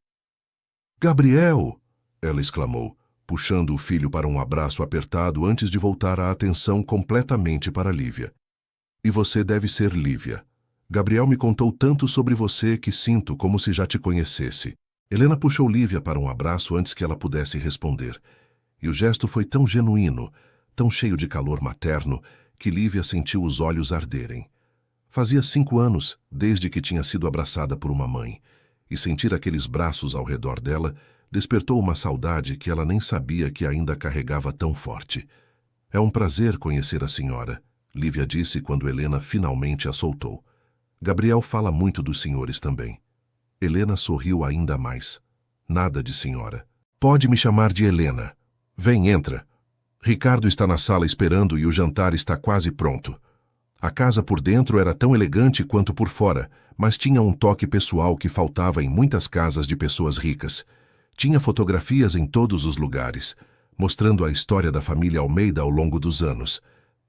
[SPEAKER 1] «Gabriel!» ela exclamou, puxando o filho para um abraço apertado antes de voltar a atenção completamente para Lívia. «E você deve ser Lívia. Gabriel me contou tanto sobre você que sinto como se já te conhecesse.» Helena puxou Lívia para um abraço antes que ela pudesse responder. E o gesto foi tão genuíno, tão cheio de calor materno, que Lívia sentiu os olhos arderem. Fazia 5 anos desde que tinha sido abraçada por uma mãe, e sentir aqueles braços ao redor dela despertou uma saudade que ela nem sabia que ainda carregava tão forte. «É um prazer conhecer a senhora», Lívia disse quando Helena finalmente a soltou. «Gabriel fala muito dos senhores também.» Helena sorriu ainda mais. «Nada de senhora. Pode me chamar de Helena. Vem, entra. Ricardo está na sala esperando e o jantar está quase pronto.» A casa por dentro era tão elegante quanto por fora, mas tinha um toque pessoal que faltava em muitas casas de pessoas ricas. Tinha fotografias em todos os lugares, mostrando a história da família Almeida ao longo dos anos.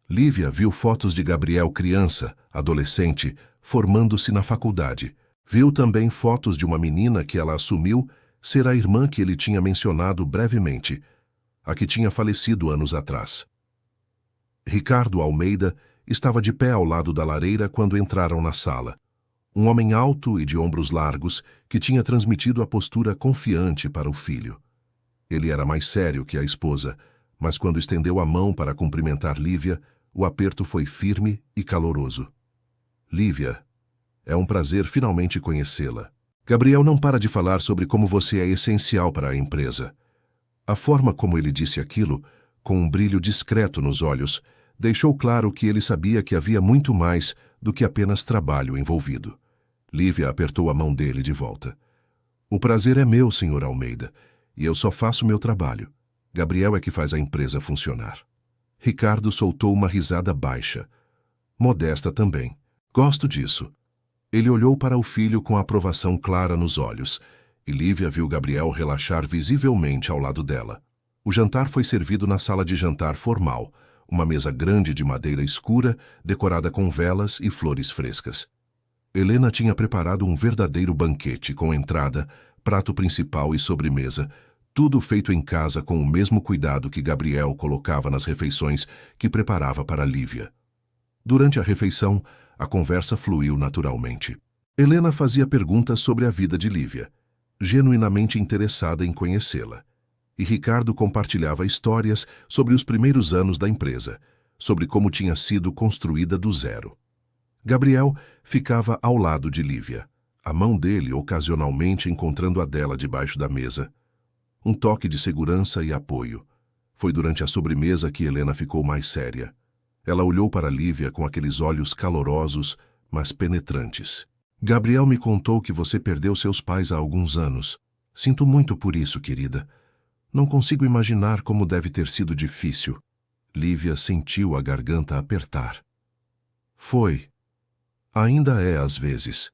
[SPEAKER 1] Lívia viu fotos de Gabriel criança, adolescente, formando-se na faculdade. Viu também fotos de uma menina que ela assumiu ser a irmã que ele tinha mencionado brevemente. a que tinha falecido anos atrás. Ricardo Almeida estava de pé ao lado da lareira quando entraram na sala. Um homem alto e de ombros largos que tinha transmitido a postura confiante para o filho. Ele era mais sério que a esposa, mas quando estendeu a mão para cumprimentar Lívia, o aperto foi firme e caloroso. Lívia, é um prazer finalmente conhecê-la. Gabriel não para de falar sobre como você é essencial para a empresa. A forma como ele disse aquilo, com um brilho discreto nos olhos, deixou claro que ele sabia que havia muito mais do que apenas trabalho envolvido. Lívia apertou a mão dele de volta. O prazer é meu, Sr. Almeida, e eu só faço meu trabalho. Gabriel é que faz a empresa funcionar. Ricardo soltou uma risada baixa. Modesta também. Gosto disso. Ele olhou para o filho com aprovação clara nos olhos, e Lívia viu Gabriel relaxar visivelmente ao lado dela. O jantar foi servido na sala de jantar formal, uma mesa grande de madeira escura, decorada com velas e flores frescas. Helena tinha preparado um verdadeiro banquete com entrada, prato principal e sobremesa, tudo feito em casa com o mesmo cuidado que Gabriel colocava nas refeições que preparava para Lívia. Durante a refeição, a conversa fluiu naturalmente. Helena fazia perguntas sobre a vida de Lívia, genuinamente interessada em conhecê-la. E Ricardo compartilhava histórias sobre os primeiros anos da empresa, sobre como tinha sido construída do zero. Gabriel ficava ao lado de Lívia, a mão dele ocasionalmente encontrando a dela debaixo da mesa. Um toque de segurança e apoio. Foi durante a sobremesa que Helena ficou mais séria. Ela olhou para Lívia com aqueles olhos calorosos, mas penetrantes. Gabriel me contou que você perdeu seus pais há alguns anos. Sinto muito por isso, querida. Não consigo imaginar como deve ter sido difícil. Lívia sentiu a garganta apertar. Foi. Ainda é às vezes.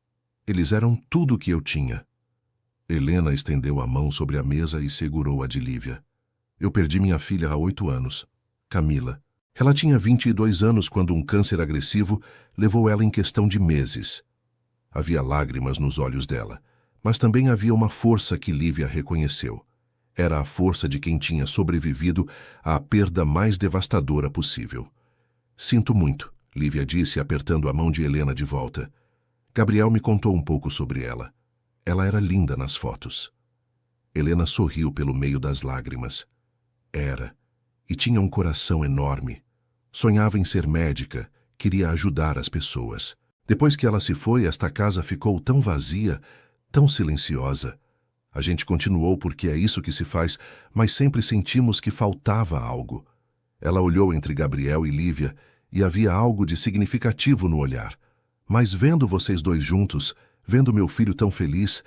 [SPEAKER 1] Eles eram tudo o que eu tinha. Helena estendeu a mão sobre a mesa e segurou a de Lívia. Eu perdi minha filha há 8 anos, Camila. Ela tinha 22 anos quando um câncer agressivo levou ela em questão de meses. Havia lágrimas nos olhos dela, mas também havia uma força que Lívia reconheceu. Era a força de quem tinha sobrevivido à perda mais devastadora possível. Sinto muito, Lívia disse, apertando a mão de Helena de volta. Gabriel me contou um pouco sobre ela. Ela era linda nas fotos. Helena sorriu pelo meio das lágrimas. Era, e tinha um coração enorme. Sonhava em ser médica, queria ajudar as pessoas. Depois que ela se foi, esta casa ficou tão vazia, tão silenciosa. A gente continuou porque é isso que se faz, mas sempre sentimos que faltava algo. Ela olhou entre Gabriel e Lívia e havia algo de significativo no olhar. Mas vendo vocês dois juntos, vendo meu filho tão feliz,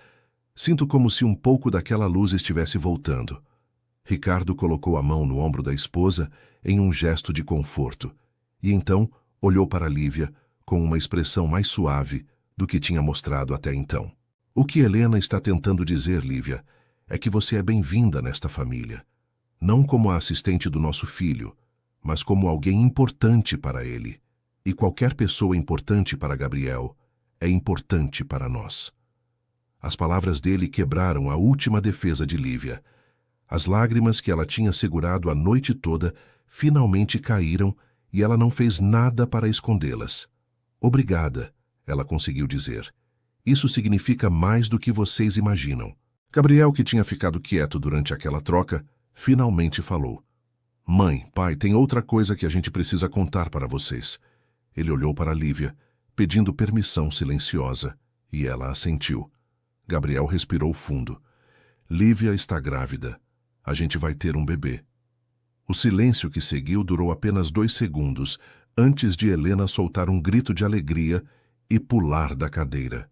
[SPEAKER 1] sinto como se um pouco daquela luz estivesse voltando. Ricardo colocou a mão no ombro da esposa em um gesto de conforto e então olhou para Lívia com uma expressão mais suave do que tinha mostrado até então. O que Helena está tentando dizer, Lívia, é que você é bem-vinda nesta família. Não como a assistente do nosso filho, mas como alguém importante para ele. E qualquer pessoa importante para Gabriel é importante para nós. As palavras dele quebraram a última defesa de Lívia. As lágrimas que ela tinha segurado a noite toda finalmente caíram e ela não fez nada para escondê-las. Obrigada, ela conseguiu dizer. Isso significa mais do que vocês imaginam. Gabriel, que tinha ficado quieto durante aquela troca, finalmente falou. Mãe, pai, tem outra coisa que a gente precisa contar para vocês. Ele olhou para Lívia, pedindo permissão silenciosa, e ela assentiu. Gabriel respirou fundo. Lívia está grávida. A gente vai ter um bebê. O silêncio que seguiu durou apenas 2 segundos, antes de Helena soltar um grito de alegria e pular da cadeira.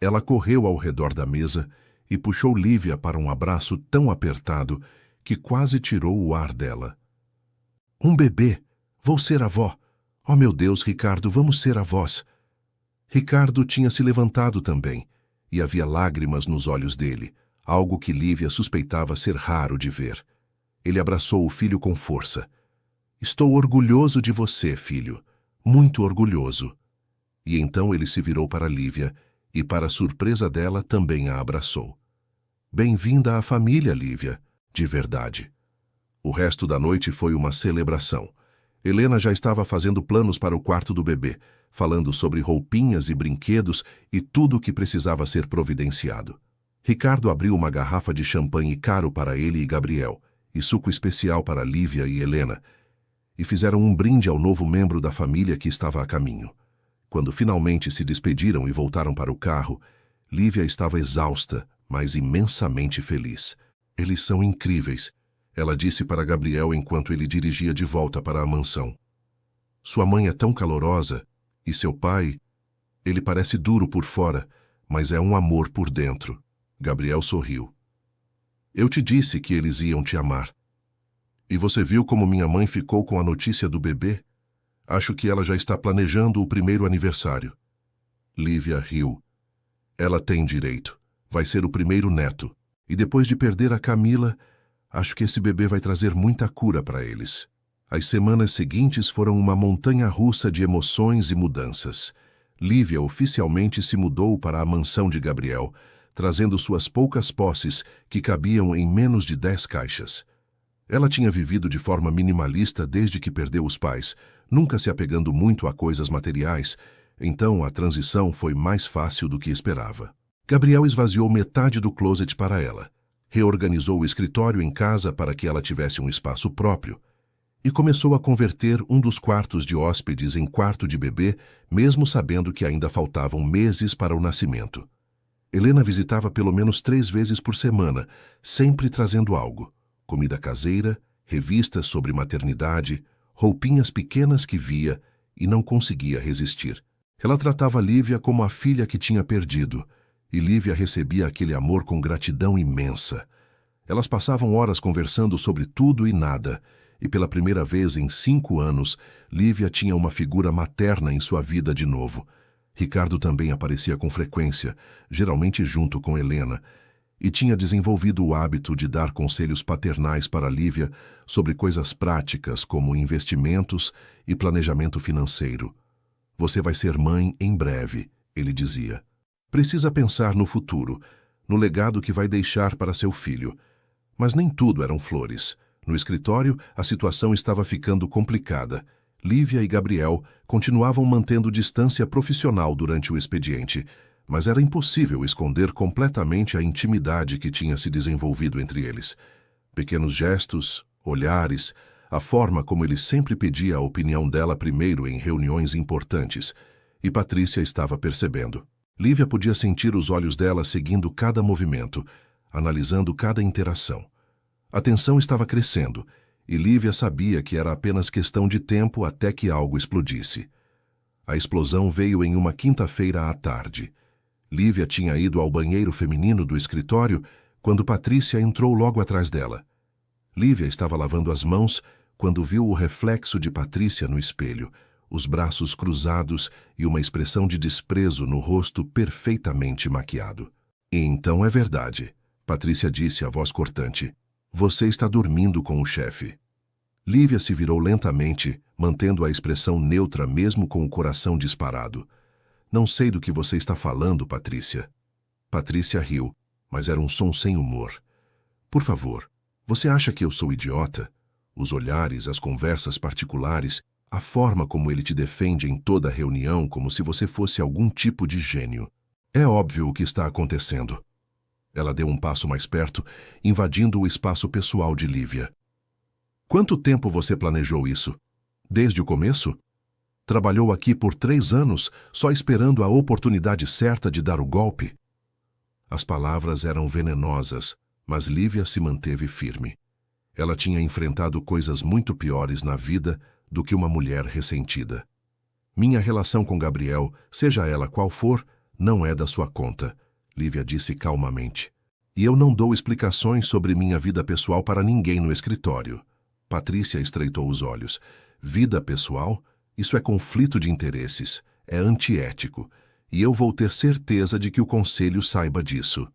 [SPEAKER 1] Ela correu ao redor da mesa e puxou Lívia para um abraço tão apertado que quase tirou o ar dela. Um bebê! Vou ser avó! Oh, meu Deus, Ricardo, vamos ser avós! Ricardo tinha se levantado também, e havia lágrimas nos olhos dele, algo que Lívia suspeitava ser raro de ver. Ele abraçou o filho com força. Estou orgulhoso de você, filho. Muito orgulhoso. E então ele se virou para Lívia e, para a surpresa dela, também a abraçou. Bem-vinda à família, Lívia, de verdade. O resto da noite foi uma celebração. Helena já estava fazendo planos para o quarto do bebê, falando sobre roupinhas e brinquedos e tudo o que precisava ser providenciado. Ricardo abriu uma garrafa de champanhe caro para ele e Gabriel, e suco especial para Lívia e Helena, e fizeram um brinde ao novo membro da família que estava a caminho. Quando finalmente se despediram e voltaram para o carro, Lívia estava exausta, mas imensamente feliz. Eles são incríveis, ela disse para Gabriel enquanto ele dirigia de volta para a mansão. Sua mãe é tão calorosa, e seu pai, ele parece duro por fora, mas é um amor por dentro. Gabriel sorriu. Eu te disse que eles iam te amar. E você viu como minha mãe ficou com a notícia do bebê? Acho que ela já está planejando o primeiro aniversário. Lívia riu. Ela tem direito. Vai ser o primeiro neto. E depois de perder a Camila, acho que esse bebê vai trazer muita cura para eles. As semanas seguintes foram uma montanha-russa de emoções e mudanças. Lívia oficialmente se mudou para a mansão de Gabriel, trazendo suas poucas posses que cabiam em menos de 10 caixas. Ela tinha vivido de forma minimalista desde que perdeu os pais, nunca se apegando muito a coisas materiais, então a transição foi mais fácil do que esperava. Gabriel esvaziou metade do closet para ela, reorganizou o escritório em casa para que ela tivesse um espaço próprio e começou a converter um dos quartos de hóspedes em quarto de bebê, mesmo sabendo que ainda faltavam meses para o nascimento. Helena visitava pelo menos 3 vezes por semana, sempre trazendo algo: comida caseira, revistas sobre maternidade, roupinhas pequenas que via e não conseguia resistir. Ela tratava Lívia como a filha que tinha perdido, e Lívia recebia aquele amor com gratidão imensa. Elas passavam horas conversando sobre tudo e nada, e pela primeira vez em 5 anos, Lívia tinha uma figura materna em sua vida de novo. Ricardo também aparecia com frequência, geralmente junto com Helena, e tinha desenvolvido o hábito de dar conselhos paternais para Lívia sobre coisas práticas como investimentos e planejamento financeiro. Você vai ser mãe em breve, ele dizia. Precisa pensar no futuro, no legado que vai deixar para seu filho. Mas nem tudo eram flores. No escritório, a situação estava ficando complicada. Lívia e Gabriel continuavam mantendo distância profissional durante o expediente, mas era impossível esconder completamente a intimidade que tinha se desenvolvido entre eles. Pequenos gestos, olhares, a forma como ele sempre pedia a opinião dela primeiro em reuniões importantes, e Patrícia estava percebendo. Lívia podia sentir os olhos dela seguindo cada movimento, analisando cada interação. A tensão estava crescendo, e Lívia sabia que era apenas questão de tempo até que algo explodisse. A explosão veio em uma quinta-feira à tarde. Lívia tinha ido ao banheiro feminino do escritório quando Patrícia entrou logo atrás dela. Lívia estava lavando as mãos quando viu o reflexo de Patrícia no espelho, os braços cruzados e uma expressão de desprezo no rosto perfeitamente maquiado. E então é verdade, Patrícia disse a voz cortante. Você está dormindo com o chefe. Lívia se virou lentamente, mantendo a expressão neutra mesmo com o coração disparado. Não sei do que você está falando, Patrícia. Patrícia riu, mas era um som sem humor. Por favor, você acha que eu sou idiota? Os olhares, as conversas particulares, a forma como ele te defende em toda a reunião como se você fosse algum tipo de gênio. É óbvio o que está acontecendo. Ela deu um passo mais perto, invadindo o espaço pessoal de Lívia. Quanto tempo você planejou isso? Desde o começo? Trabalhou aqui por 3 anos, só esperando a oportunidade certa de dar o golpe? As palavras eram venenosas, mas Lívia se manteve firme. Ela tinha enfrentado coisas muito piores na vida do que uma mulher ressentida. Minha relação com Gabriel, seja ela qual for, não é da sua conta, Lívia disse calmamente. E eu não dou explicações sobre minha vida pessoal para ninguém no escritório. Patrícia estreitou os olhos. Vida pessoal? Isso é conflito de interesses, é antiético, e eu vou ter certeza de que o conselho saiba disso.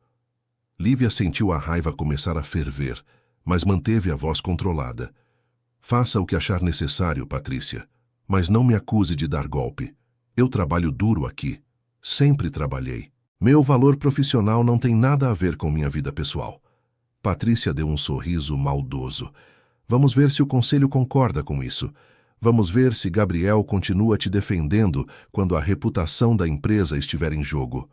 [SPEAKER 1] Lívia sentiu a raiva começar a ferver, mas manteve a voz controlada. Faça o que achar necessário, Patrícia, mas não me acuse de dar golpe. Eu trabalho duro aqui. Sempre trabalhei. Meu valor profissional não tem nada a ver com minha vida pessoal. Patrícia deu um sorriso maldoso. Vamos ver se o conselho concorda com isso. Vamos ver se Gabriel continua te defendendo quando a reputação da empresa estiver em jogo.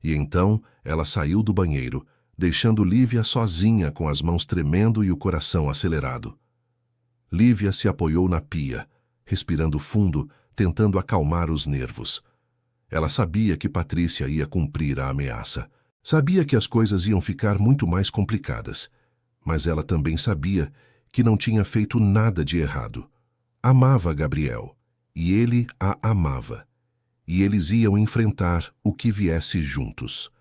[SPEAKER 1] E então ela saiu do banheiro, deixando Lívia sozinha com as mãos tremendo e o coração acelerado. Lívia se apoiou na pia, respirando fundo, tentando acalmar os nervos. Ela sabia que Patrícia ia cumprir a ameaça. Sabia que as coisas iam ficar muito mais complicadas. Mas ela também sabia que não tinha feito nada de errado. Amava Gabriel, e ele a amava. E eles iam enfrentar o que viesse juntos.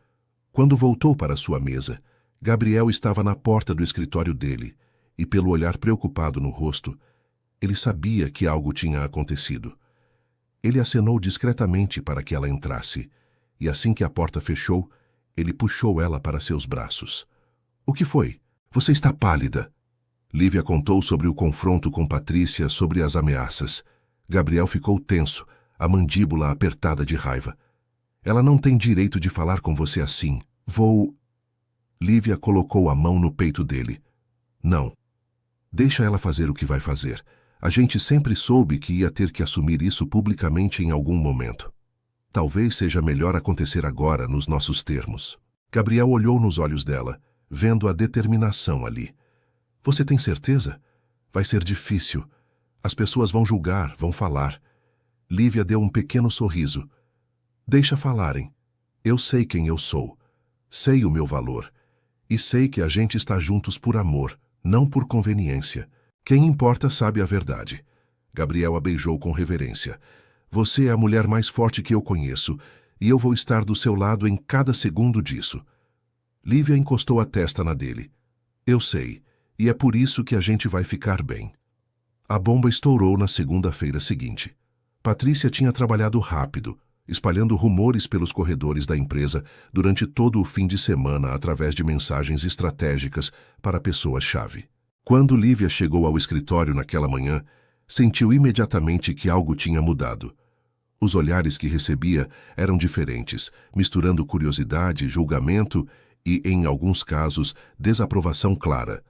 [SPEAKER 1] Quando voltou para sua mesa, Gabriel estava na porta do escritório dele, e pelo olhar preocupado no rosto, ele sabia que algo tinha acontecido. Ele acenou discretamente para que ela entrasse, e assim que a porta fechou, ele puxou ela para seus braços. O que foi? Você está pálida. Lívia contou sobre o confronto com Patrícia, sobre as ameaças. Gabriel ficou tenso, a mandíbula apertada de raiva. Ela não tem direito de falar com você assim. Vou... Lívia colocou a mão no peito dele. Não. Deixa ela fazer o que vai fazer. A gente sempre soube que ia ter que assumir isso publicamente em algum momento. Talvez seja melhor acontecer agora, nos nossos termos. Gabriel olhou nos olhos dela, vendo a determinação ali. Você tem certeza? Vai ser difícil. As pessoas vão julgar, vão falar. Lívia deu um pequeno sorriso. Deixa falarem. Eu sei quem eu sou. Sei o meu valor. E sei que a gente está juntos por amor, não por conveniência. Quem importa sabe a verdade. Gabriel a beijou com reverência. Você é a mulher mais forte que eu conheço, e eu vou estar do seu lado em cada segundo disso. Lívia encostou a testa na dele. Eu sei, e é por isso que a gente vai ficar bem. A bomba estourou na segunda-feira seguinte. Patrícia tinha trabalhado rápido, espalhando rumores pelos corredores da empresa durante todo o fim de semana através de mensagens estratégicas para pessoas-chave. Quando Lívia chegou ao escritório naquela manhã, sentiu imediatamente que algo tinha mudado. Os olhares que recebia eram diferentes, misturando curiosidade, julgamento e, em alguns casos, desaprovação clara.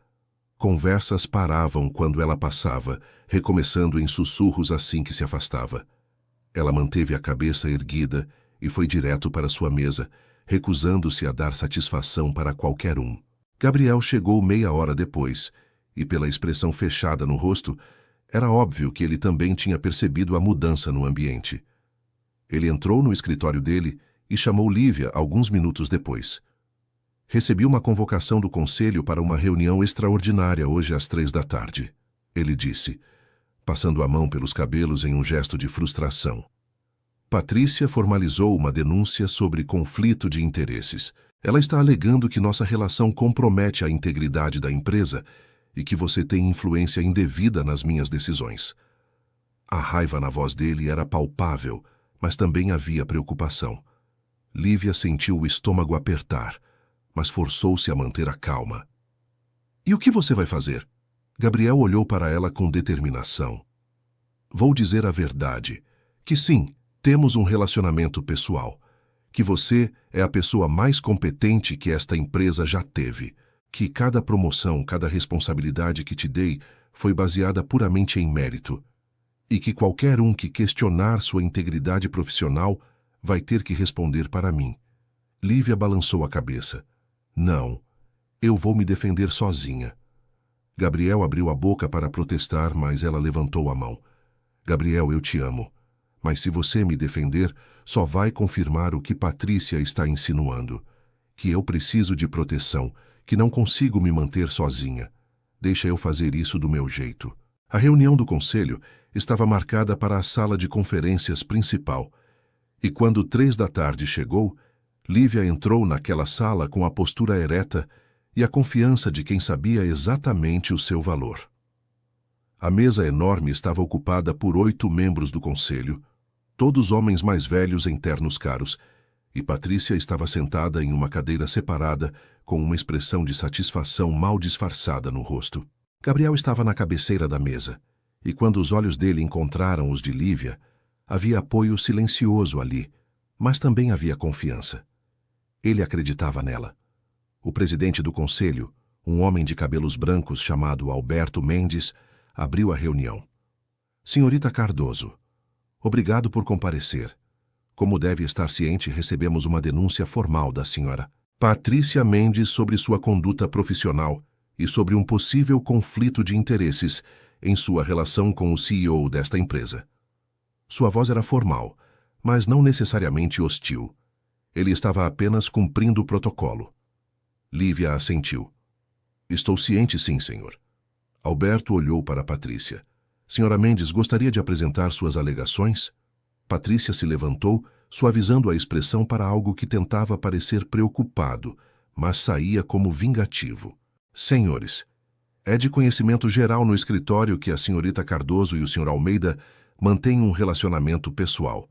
[SPEAKER 1] Conversas paravam quando ela passava, recomeçando em sussurros assim que se afastava. Ela manteve a cabeça erguida e foi direto para sua mesa, recusando-se a dar satisfação para qualquer um. Gabriel chegou meia hora depois, e pela expressão fechada no rosto, era óbvio que ele também tinha percebido a mudança no ambiente. Ele entrou no escritório dele e chamou Lívia alguns minutos depois. Recebi uma convocação do conselho para uma reunião extraordinária hoje às 15h, ele disse, passando a mão pelos cabelos em um gesto de frustração. Patrícia formalizou uma denúncia sobre conflito de interesses. Ela está alegando que nossa relação compromete a integridade da empresa e que você tem influência indevida nas minhas decisões. A raiva na voz dele era palpável, mas também havia preocupação. Lívia sentiu o estômago apertar, mas forçou-se a manter a calma. E o que você vai fazer? Gabriel olhou para ela com determinação. Vou dizer a verdade, que sim, temos um relacionamento pessoal, que você é a pessoa mais competente que esta empresa já teve, que cada promoção, cada responsabilidade que te dei foi baseada puramente em mérito, e que qualquer um que questionar sua integridade profissional vai ter que responder para mim. Lívia balançou a cabeça. Não, eu vou me defender sozinha. Gabriel abriu a boca para protestar, mas ela levantou a mão. Gabriel, eu te amo, mas se você me defender, só vai confirmar o que Patrícia está insinuando, que eu preciso de proteção, que não consigo me manter sozinha. Deixa eu fazer isso do meu jeito. A reunião do conselho estava marcada para a sala de conferências principal, e quando 15h chegou, Lívia entrou naquela sala com a postura ereta e a confiança de quem sabia exatamente o seu valor. A mesa enorme estava ocupada por 8 membros do conselho, todos homens mais velhos em ternos caros, e Patrícia estava sentada em uma cadeira separada, com uma expressão de satisfação mal disfarçada no rosto. Gabriel estava na cabeceira da mesa, e quando os olhos dele encontraram os de Lívia, havia apoio silencioso ali, mas também havia confiança. Ele acreditava nela. O presidente do conselho, Um homem de cabelos brancos chamado Alberto Mendes abriu a reunião. Senhorita Cardoso, obrigado por comparecer. Como deve estar ciente, recebemos uma denúncia formal da senhora Patrícia Mendes sobre sua conduta profissional e sobre um possível conflito de interesses em sua relação com o CEO desta empresa. Sua voz era formal, mas não necessariamente hostil. Ele estava apenas cumprindo o protocolo. Lívia assentiu. Estou ciente, sim, senhor. Alberto olhou para Patrícia. Senhora Mendes, gostaria de apresentar suas alegações? Patrícia se levantou, suavizando a expressão para algo que tentava parecer preocupado, mas saía como vingativo. Senhores, é de conhecimento geral no escritório que a senhorita Cardoso e o senhor Almeida mantêm um relacionamento pessoal.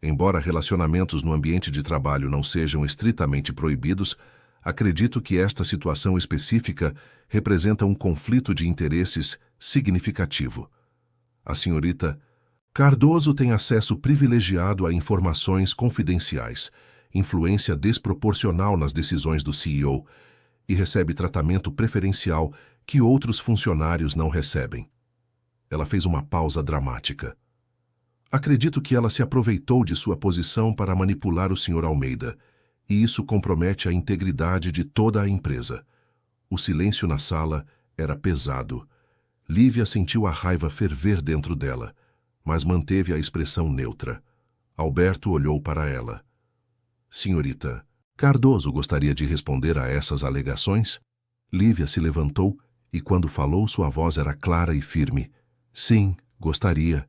[SPEAKER 1] Embora relacionamentos no ambiente de trabalho não sejam estritamente proibidos, acredito que esta situação específica representa um conflito de interesses significativo. A senhorita Cardoso tem acesso privilegiado a informações confidenciais, influência desproporcional nas decisões do CEO e recebe tratamento preferencial que outros funcionários não recebem. Ela fez uma pausa dramática. Acredito que ela se aproveitou de sua posição para manipular o Sr. Almeida, e isso compromete a integridade de toda a empresa. O silêncio na sala era pesado. Lívia sentiu a raiva ferver dentro dela, mas manteve a expressão neutra. Alberto olhou para ela. Senhorita Cardoso gostaria de responder a essas alegações? Lívia se levantou e, quando falou, sua voz era clara e firme. Sim, gostaria.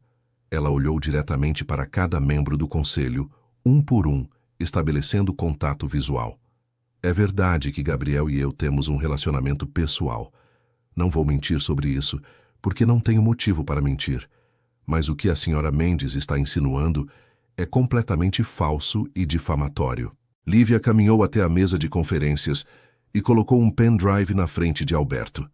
[SPEAKER 1] Ela olhou diretamente para cada membro do conselho, um por um, estabelecendo contato visual. É verdade que Gabriel e eu temos um relacionamento pessoal. Não vou mentir sobre isso, porque não tenho motivo para mentir. Mas o que a senhora Mendes está insinuando é completamente falso e difamatório. Lívia caminhou até a mesa de conferências e colocou um pendrive na frente de Alberto.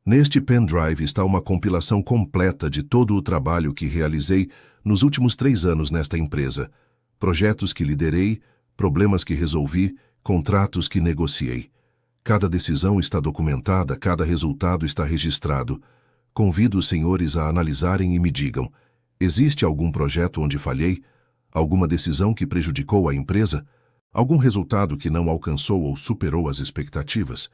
[SPEAKER 1] Neste pendrive está uma compilação completa de todo o trabalho que realizei nos últimos 3 anos nesta empresa, projetos que liderei, problemas que resolvi, contratos que negociei. Cada decisão está documentada, cada resultado está registrado. Convido os senhores a analisarem e me digam: existe algum projeto onde falhei? Alguma decisão que prejudicou a empresa? Algum resultado que não alcançou ou superou as expectativas?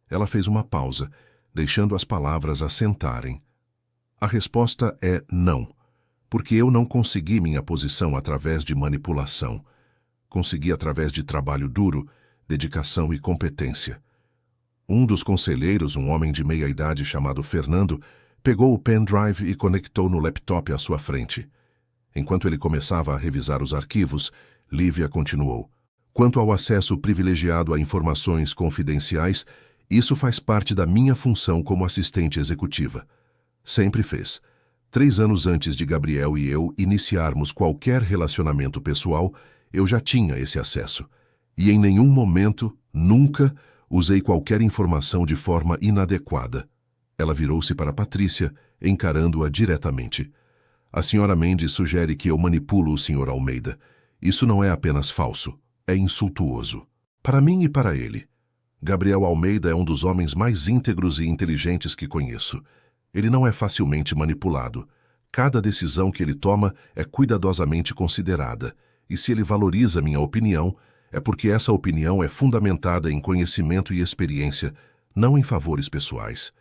[SPEAKER 1] Ela fez uma pausa, deixando as palavras assentarem. A resposta é não, porque eu não consegui minha posição através de manipulação. Consegui através de trabalho duro, dedicação e competência. Um dos conselheiros, um homem de meia-idade chamado Fernando, pegou o pendrive e conectou no laptop à sua frente. Enquanto ele começava a revisar os arquivos, Lívia continuou. Quanto ao acesso privilegiado a informações confidenciais, isso faz parte da minha função como assistente executiva. Sempre fez. 3 anos antes de Gabriel e eu iniciarmos qualquer relacionamento pessoal, eu já tinha esse acesso. E em nenhum momento, nunca, usei qualquer informação de forma inadequada. Ela virou-se para Patrícia, encarando-a diretamente. A senhora Mendes sugere que eu manipulo o Sr. Almeida. Isso não é apenas falso, é insultuoso. Para mim e para ele. Gabriel Almeida é um dos homens mais íntegros e inteligentes que conheço. Ele não é facilmente manipulado. Cada decisão que ele toma é cuidadosamente considerada, e se ele valoriza minha opinião, é porque essa opinião é fundamentada em conhecimento e experiência, não em favores pessoais.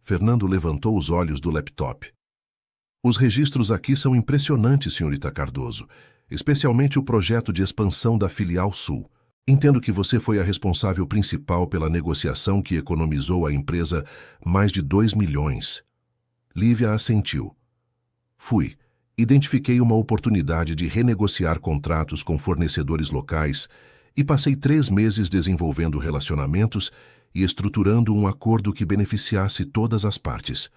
[SPEAKER 1] Fernando levantou os olhos do laptop. Os registros aqui são impressionantes, senhorita Cardoso, especialmente o projeto de expansão da filial Sul. Entendo que você foi a responsável principal pela negociação que economizou à empresa mais de 2 milhões. Lívia assentiu. Fui. Identifiquei uma oportunidade de renegociar contratos com fornecedores locais e passei 3 meses desenvolvendo relacionamentos e estruturando um acordo que beneficiasse todas as partes.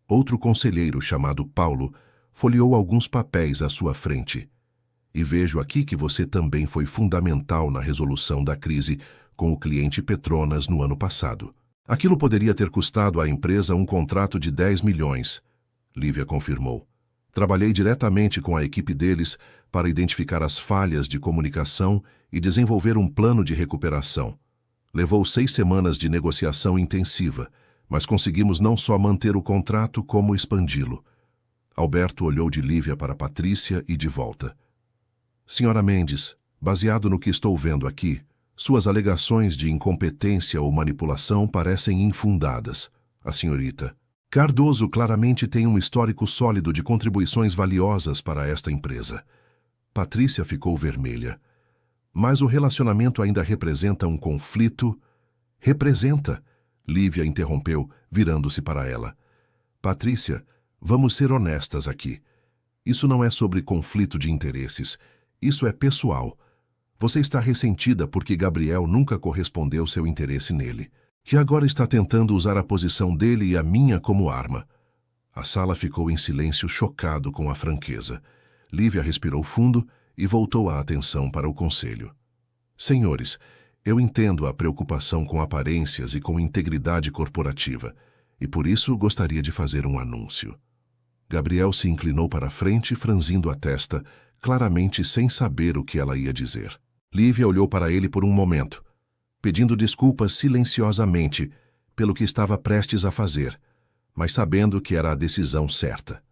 [SPEAKER 1] Outro conselheiro, chamado Paulo, folheou alguns papéis à sua frente. E vejo aqui que você também foi fundamental na resolução da crise com o cliente Petronas no ano passado. Aquilo poderia ter custado à empresa um contrato de 10 milhões, Lívia confirmou. Trabalhei diretamente com a equipe deles para identificar as falhas de comunicação e desenvolver um plano de recuperação. Levou 6 semanas de negociação intensiva, mas conseguimos não só manter o contrato, como expandi-lo. Alberto olhou de Lívia para Patrícia e de volta. Senhora Mendes, baseado no que estou vendo aqui, suas alegações de incompetência ou manipulação parecem infundadas. A senhorita Cardoso claramente tem um histórico sólido de contribuições valiosas para esta empresa. Patrícia ficou vermelha. Mas o relacionamento ainda representa um conflito? Representa, Lívia interrompeu, virando-se para ela. Patrícia, vamos ser honestas aqui. Isso não é sobre conflito de interesses. Isso é pessoal. Você está ressentida porque Gabriel nunca correspondeu seu interesse nele, que agora está tentando usar a posição dele e a minha como arma. A sala ficou em silêncio, chocado com a franqueza. Lívia respirou fundo e voltou a atenção para o conselho. Senhores, eu entendo a preocupação com aparências e com integridade corporativa, e por isso gostaria de fazer um anúncio. Gabriel se inclinou para a frente, franzindo a testa, claramente sem saber o que ela ia dizer. Lívia olhou para ele por um momento, pedindo desculpas silenciosamente pelo que estava prestes a fazer, mas sabendo que era a decisão certa.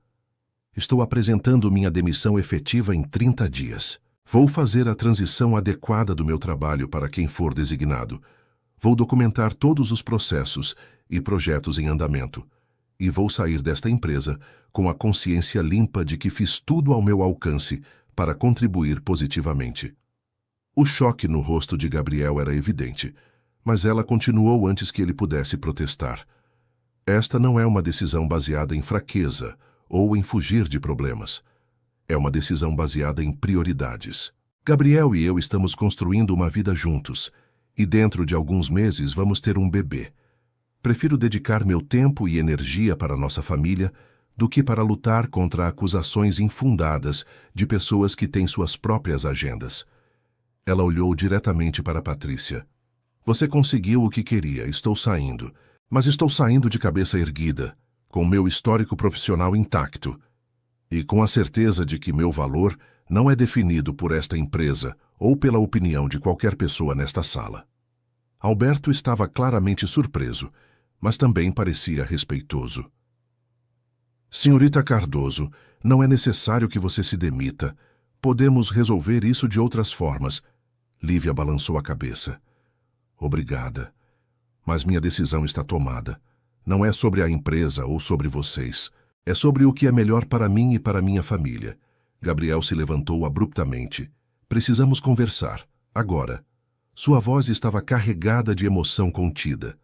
[SPEAKER 1] Estou apresentando minha demissão efetiva em 30 dias. Vou fazer a transição adequada do meu trabalho para quem for designado. Vou documentar todos os processos e projetos em andamento. E vou sair desta empresa com a consciência limpa de que fiz tudo ao meu alcance para contribuir positivamente. O choque no rosto de Gabriel era evidente, mas ela continuou antes que ele pudesse protestar. Esta não é uma decisão baseada em fraqueza ou em fugir de problemas. É uma decisão baseada em prioridades. Gabriel e eu estamos construindo uma vida juntos, e dentro de alguns meses vamos ter um bebê. Prefiro dedicar meu tempo e energia para nossa família do que para lutar contra acusações infundadas de pessoas que têm suas próprias agendas. Ela olhou diretamente para Patrícia. Você conseguiu o que queria, estou saindo. Mas estou saindo de cabeça erguida, com meu histórico profissional intacto, e com a certeza de que meu valor não é definido por esta empresa ou pela opinião de qualquer pessoa nesta sala. Alberto estava claramente surpreso, mas também parecia respeitoso. Senhorita Cardoso, não é necessário que você se demita. Podemos resolver isso de outras formas. Lívia balançou a cabeça. Obrigada. Mas minha decisão está tomada. Não é sobre a empresa ou sobre vocês. É sobre o que é melhor para mim e para minha família. Gabriel se levantou abruptamente. Precisamos conversar. Agora. Sua voz estava carregada de emoção contida.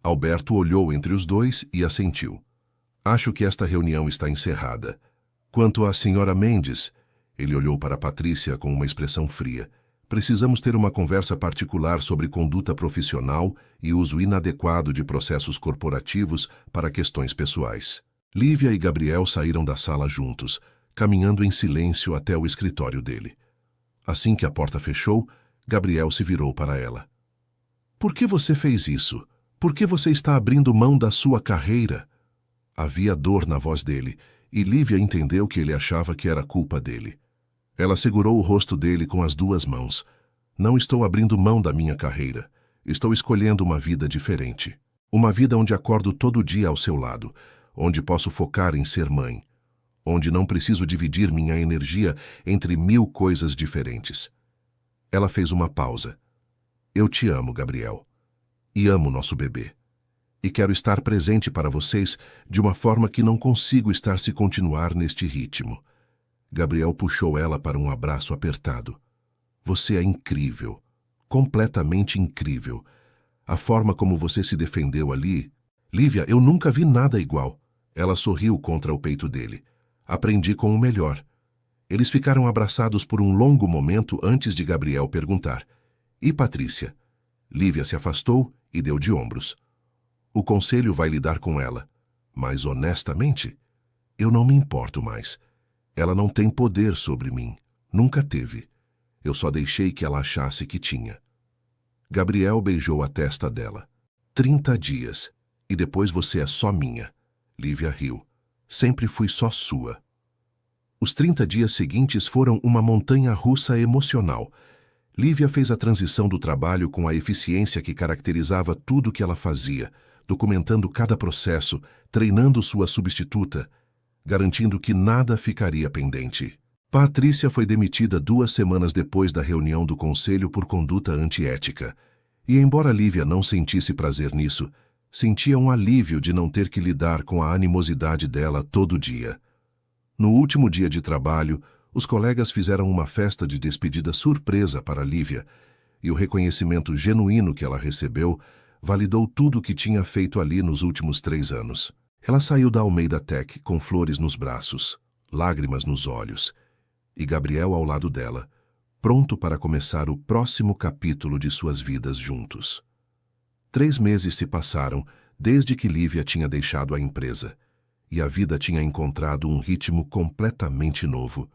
[SPEAKER 1] Alberto olhou entre os dois e assentiu. Acho que esta reunião está encerrada. Quanto à senhora Mendes, ele olhou para Patrícia com uma expressão fria. Precisamos ter uma conversa particular sobre conduta profissional e uso inadequado de processos corporativos para questões pessoais. Lívia e Gabriel saíram da sala juntos, caminhando em silêncio até o escritório dele. Assim que a porta fechou, Gabriel se virou para ela. Por que você fez isso? Por que você está abrindo mão da sua carreira? Havia dor na voz dele, e Lívia entendeu que ele achava que era culpa dele. Ela segurou o rosto dele com as 2 mãos. Não estou abrindo mão da minha carreira. Estou escolhendo uma vida diferente. Uma vida onde acordo todo dia ao seu lado, onde posso focar em ser mãe, onde não preciso dividir minha energia entre 1000 coisas diferentes. Ela fez uma pausa. Eu te amo, Gabriel. E amo nosso bebê. E quero estar presente para vocês de uma forma que não consigo estar se continuar neste ritmo. Gabriel puxou ela para um abraço apertado. Você é incrível. Completamente incrível. A forma como você se defendeu ali... Lívia, eu nunca vi nada igual. Ela sorriu contra o peito dele. Aprendi com o melhor. Eles ficaram abraçados por um longo momento antes de Gabriel perguntar. E Patrícia? Lívia se afastou e deu de ombros. O conselho vai lidar com ela. Mas, honestamente, eu não me importo mais. Ela não tem poder sobre mim. Nunca teve. Eu só deixei que ela achasse que tinha. Gabriel beijou a testa dela. 30 dias. E depois você é só minha. Lívia riu. Sempre fui só sua. Os 30 dias seguintes foram uma montanha-russa emocional. Lívia fez a transição do trabalho com a eficiência que caracterizava tudo o que ela fazia, documentando cada processo, treinando sua substituta, garantindo que nada ficaria pendente. Patrícia foi demitida 2 semanas depois da reunião do conselho por conduta antiética. E embora Lívia não sentisse prazer nisso, sentia um alívio de não ter que lidar com a animosidade dela todo dia. No último dia de trabalho, os colegas fizeram uma festa de despedida surpresa para Lívia, e o reconhecimento genuíno que ela recebeu validou tudo o que tinha feito ali nos últimos 3 anos. Ela saiu da Almeida Tech com flores nos braços, lágrimas nos olhos, e Gabriel ao lado dela, pronto para começar o próximo capítulo de suas vidas juntos. 3 meses se passaram desde que Lívia tinha deixado a empresa, e a vida tinha encontrado um ritmo completamente novo.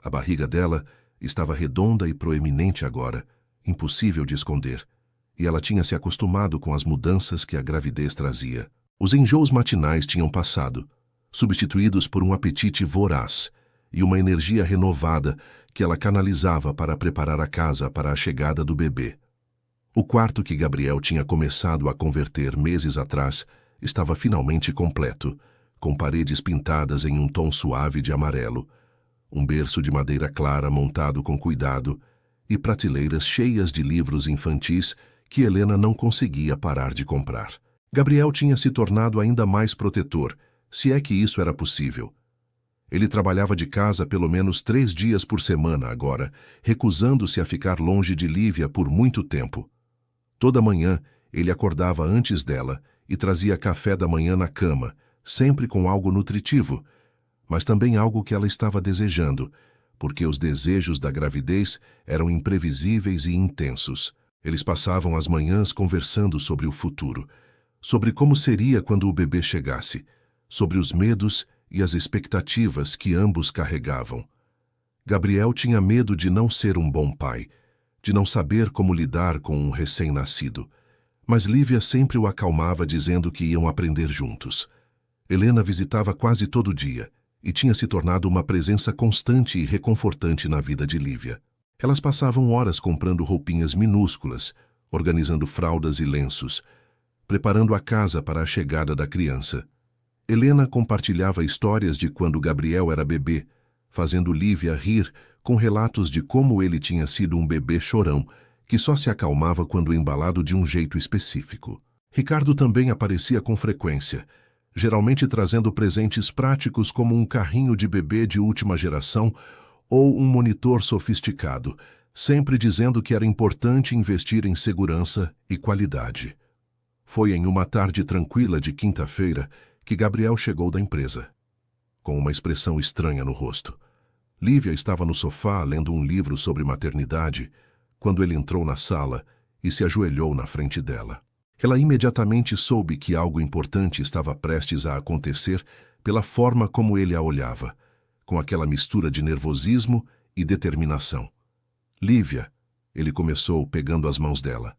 [SPEAKER 1] A barriga dela estava redonda e proeminente agora, impossível de esconder, e ela tinha se acostumado com as mudanças que a gravidez trazia. Os enjoos matinais tinham passado, substituídos por um apetite voraz e uma energia renovada que ela canalizava para preparar a casa para a chegada do bebê. O quarto que Gabriel tinha começado a converter meses atrás estava finalmente completo, com paredes pintadas em um tom suave de amarelo, um berço de madeira clara montado com cuidado e prateleiras cheias de livros infantis que Helena não conseguia parar de comprar. Gabriel tinha se tornado ainda mais protetor, se é que isso era possível. Ele trabalhava de casa pelo menos 3 dias por semana agora, recusando-se a ficar longe de Lívia por muito tempo. Toda manhã, ele acordava antes dela e trazia café da manhã na cama, sempre com algo nutritivo, mas também algo que ela estava desejando, porque os desejos da gravidez eram imprevisíveis e intensos. Eles passavam as manhãs conversando sobre o futuro, sobre como seria quando o bebê chegasse, sobre os medos e as expectativas que ambos carregavam. Gabriel tinha medo de não ser um bom pai, de não saber como lidar com um recém-nascido, mas Lívia sempre o acalmava dizendo que iam aprender juntos. Helena visitava quase todo dia e tinha se tornado uma presença constante e reconfortante na vida de Lívia. Elas passavam horas comprando roupinhas minúsculas, organizando fraldas e lenços, preparando a casa para a chegada da criança. Helena compartilhava histórias de quando Gabriel era bebê, fazendo Lívia rir com relatos de como ele tinha sido um bebê chorão, que só se acalmava quando embalado de um jeito específico. Ricardo também aparecia com frequência, geralmente trazendo presentes práticos como um carrinho de bebê de última geração ou um monitor sofisticado, sempre dizendo que era importante investir em segurança e qualidade. Foi em uma tarde tranquila de quinta-feira que Gabriel chegou da empresa, com uma expressão estranha no rosto. Lívia estava no sofá lendo um livro sobre maternidade quando ele entrou na sala e se ajoelhou na frente dela. Ela imediatamente soube que algo importante estava prestes a acontecer pela forma como ele a olhava, com aquela mistura de nervosismo e determinação. Lívia, ele começou pegando as mãos dela.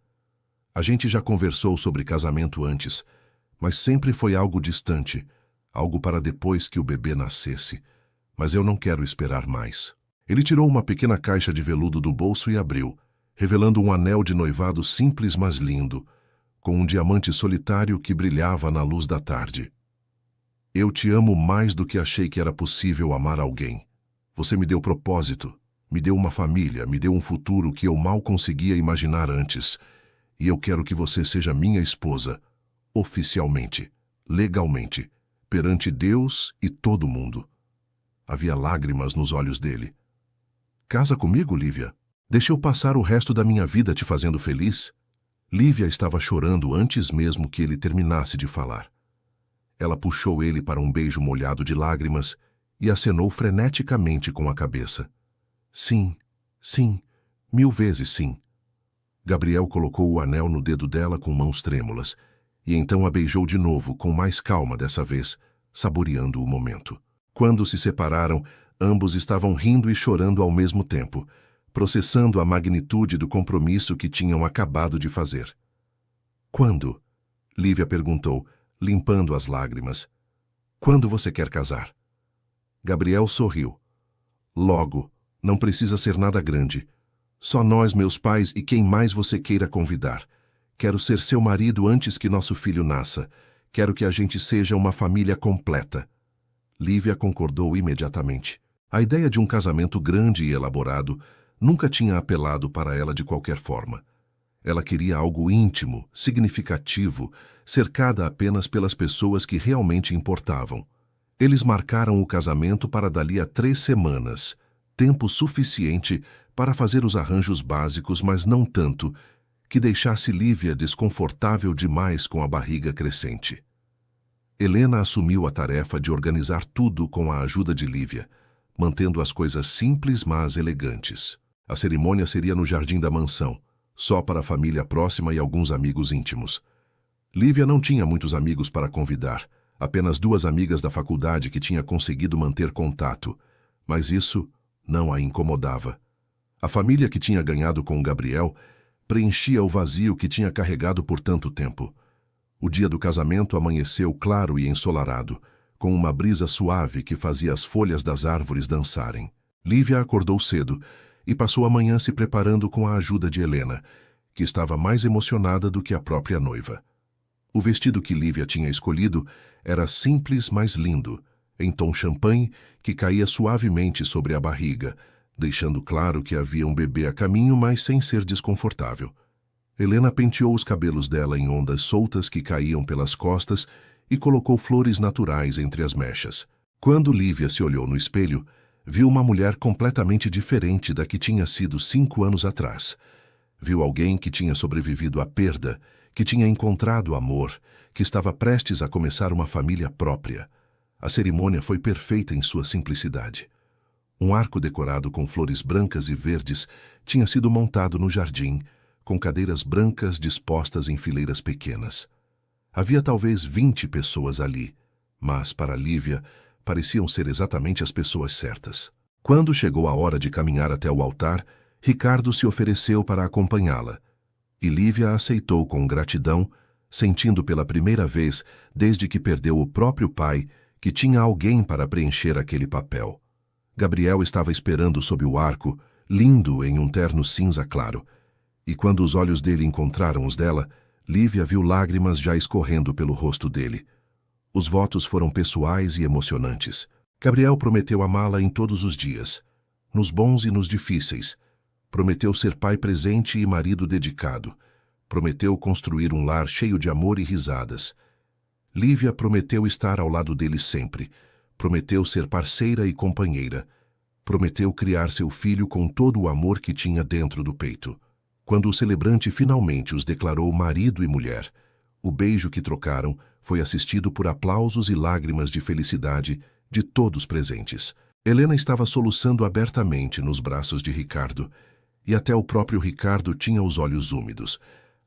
[SPEAKER 1] A gente já conversou sobre casamento antes, mas sempre foi algo distante, algo para depois que o bebê nascesse. Mas eu não quero esperar mais. Ele tirou uma pequena caixa de veludo do bolso e abriu, revelando um anel de noivado simples mas lindo, com um diamante solitário que brilhava na luz da tarde. Eu te amo mais do que achei que era possível amar alguém. Você me deu propósito, me deu uma família, me deu um futuro que eu mal conseguia imaginar antes. E eu quero que você seja minha esposa, oficialmente, legalmente, perante Deus e todo mundo. Havia lágrimas nos olhos dele. Casa comigo, Lívia? Deixa eu passar o resto da minha vida te fazendo feliz? Lívia estava chorando antes mesmo que ele terminasse de falar. Ela puxou ele para um beijo molhado de lágrimas e acenou freneticamente com a cabeça. Sim, sim, 1000 vezes sim. Gabriel colocou o anel no dedo dela com mãos trêmulas e então a beijou de novo com mais calma dessa vez, saboreando o momento. Quando se separaram, ambos estavam rindo e chorando ao mesmo tempo, processando a magnitude do compromisso que tinham acabado de fazer. Quando? Lívia perguntou, limpando as lágrimas. Quando você quer casar? Gabriel sorriu. Logo, não precisa ser nada grande. Só nós, meus pais e quem mais você queira convidar. Quero ser seu marido antes que nosso filho nasça. Quero que a gente seja uma família completa. Lívia concordou imediatamente. A ideia de um casamento grande e elaborado nunca tinha apelado para ela de qualquer forma. Ela queria algo íntimo, significativo, cercada apenas pelas pessoas que realmente importavam. Eles marcaram o casamento para dali a 3 semanas, tempo suficiente para fazer os arranjos básicos, mas não tanto que deixasse Lívia desconfortável demais com a barriga crescente. Helena assumiu a tarefa de organizar tudo com a ajuda de Lívia, mantendo as coisas simples, mas elegantes. A cerimônia seria no jardim da mansão, só para a família próxima e alguns amigos íntimos. Lívia não tinha muitos amigos para convidar, apenas 2 amigas da faculdade que tinha conseguido manter contato, mas isso não a incomodava. A família que tinha ganhado com Gabriel preenchia o vazio que tinha carregado por tanto tempo. O dia do casamento amanheceu claro e ensolarado, com uma brisa suave que fazia as folhas das árvores dançarem. Lívia acordou cedo e passou a manhã se preparando com a ajuda de Helena, que estava mais emocionada do que a própria noiva. O vestido que Lívia tinha escolhido era simples, mas lindo, em tom champanhe que caía suavemente sobre a barriga, deixando claro que havia um bebê a caminho, mas sem ser desconfortável. Helena penteou os cabelos dela em ondas soltas que caíam pelas costas e colocou flores naturais entre as mechas. Quando Lívia se olhou no espelho, viu uma mulher completamente diferente da que tinha sido 5 anos atrás. Viu alguém que tinha sobrevivido à perda, que tinha encontrado amor, que estava prestes a começar uma família própria. A cerimônia foi perfeita em sua simplicidade. Um arco decorado com flores brancas e verdes tinha sido montado no jardim, com cadeiras brancas dispostas em fileiras pequenas. Havia talvez 20 pessoas ali, mas para Lívia pareciam ser exatamente as pessoas certas. Quando chegou a hora de caminhar até o altar, Ricardo se ofereceu para acompanhá-la, e Lívia aceitou com gratidão, sentindo pela primeira vez, desde que perdeu o próprio pai, que tinha alguém para preencher aquele papel. Gabriel estava esperando sob o arco, lindo em um terno cinza claro, e quando os olhos dele encontraram os dela, Lívia viu lágrimas já escorrendo pelo rosto dele. Os votos foram pessoais e emocionantes. Gabriel prometeu amá-la em todos os dias, nos bons e nos difíceis. Prometeu ser pai presente e marido dedicado. Prometeu construir um lar cheio de amor e risadas. Lívia prometeu estar ao lado dele sempre. Prometeu ser parceira e companheira. Prometeu criar seu filho com todo o amor que tinha dentro do peito. Quando o celebrante finalmente os declarou marido e mulher, o beijo que trocaram foi assistido por aplausos e lágrimas de felicidade de todos presentes. Helena estava soluçando abertamente nos braços de Ricardo, e até o próprio Ricardo tinha os olhos úmidos.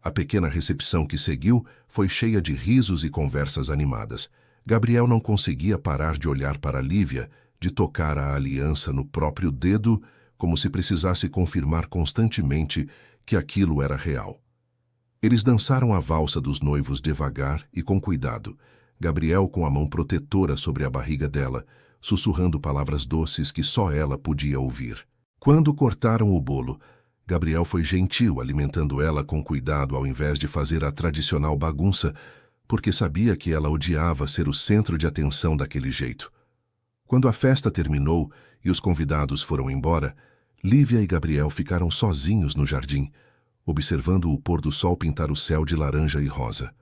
[SPEAKER 1] A pequena recepção que seguiu foi cheia de risos e conversas animadas. Gabriel não conseguia parar de olhar para Lívia, de tocar a aliança no próprio dedo, como se precisasse confirmar constantemente que aquilo era real. Eles dançaram a valsa dos noivos devagar e com cuidado, Gabriel com a mão protetora sobre a barriga dela, sussurrando palavras doces que só ela podia ouvir. Quando cortaram o bolo, Gabriel foi gentil, alimentando ela com cuidado ao invés de fazer a tradicional bagunça, porque sabia que ela odiava ser o centro de atenção daquele jeito. Quando a festa terminou e os convidados foram embora, Lívia e Gabriel ficaram sozinhos no jardim, observando o pôr do sol pintar o céu de laranja e rosa.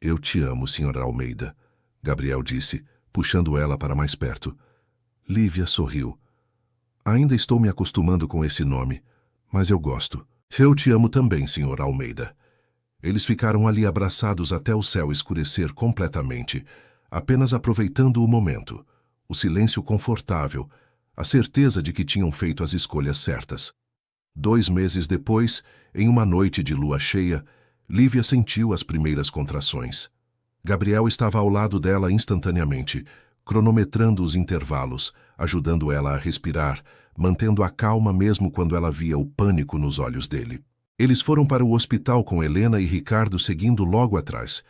[SPEAKER 1] "Eu te amo, Sra. Almeida", Gabriel disse, puxando ela para mais perto. Lívia sorriu. "Ainda estou me acostumando com esse nome, mas eu gosto." "Eu te amo também, Sra. Almeida." Eles ficaram ali abraçados até o céu escurecer completamente, apenas aproveitando o momento, o silêncio confortável, a certeza de que tinham feito as escolhas certas. 2 meses depois, em uma noite de lua cheia, Lívia sentiu as primeiras contrações. Gabriel estava ao lado dela instantaneamente, cronometrando os intervalos, ajudando ela a respirar, mantendo a calma mesmo quando ela via o pânico nos olhos dele. Eles foram para o hospital com Helena e Ricardo seguindo logo atrás,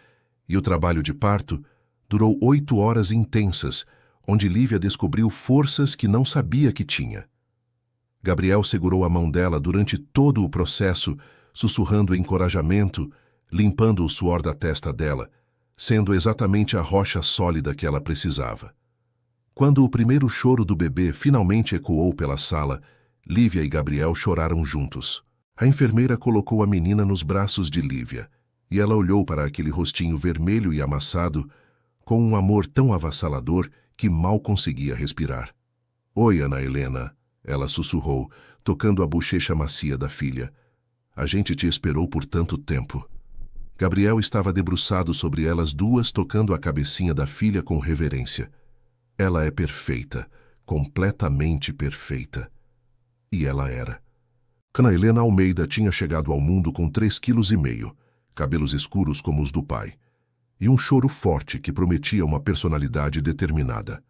[SPEAKER 1] e o trabalho de parto durou 8 horas intensas, onde Lívia descobriu forças que não sabia que tinha. Gabriel segurou a mão dela durante todo o processo, sussurrando encorajamento, limpando o suor da testa dela, sendo exatamente a rocha sólida que ela precisava. Quando o primeiro choro do bebê finalmente ecoou pela sala, Lívia e Gabriel choraram juntos. A enfermeira colocou a menina nos braços de Lívia, e ela olhou para aquele rostinho vermelho e amassado, com um amor tão avassalador que mal conseguia respirar. "Oi, Ana Helena", ela sussurrou, tocando a bochecha macia da filha. "A gente te esperou por tanto tempo." Gabriel estava debruçado sobre elas duas, tocando a cabecinha da filha com reverência. Ela é perfeita, completamente perfeita. E ela era. Ana Helena Almeida tinha chegado ao mundo com 3,5 kg, cabelos escuros como os do pai, e um choro forte que prometia uma personalidade determinada.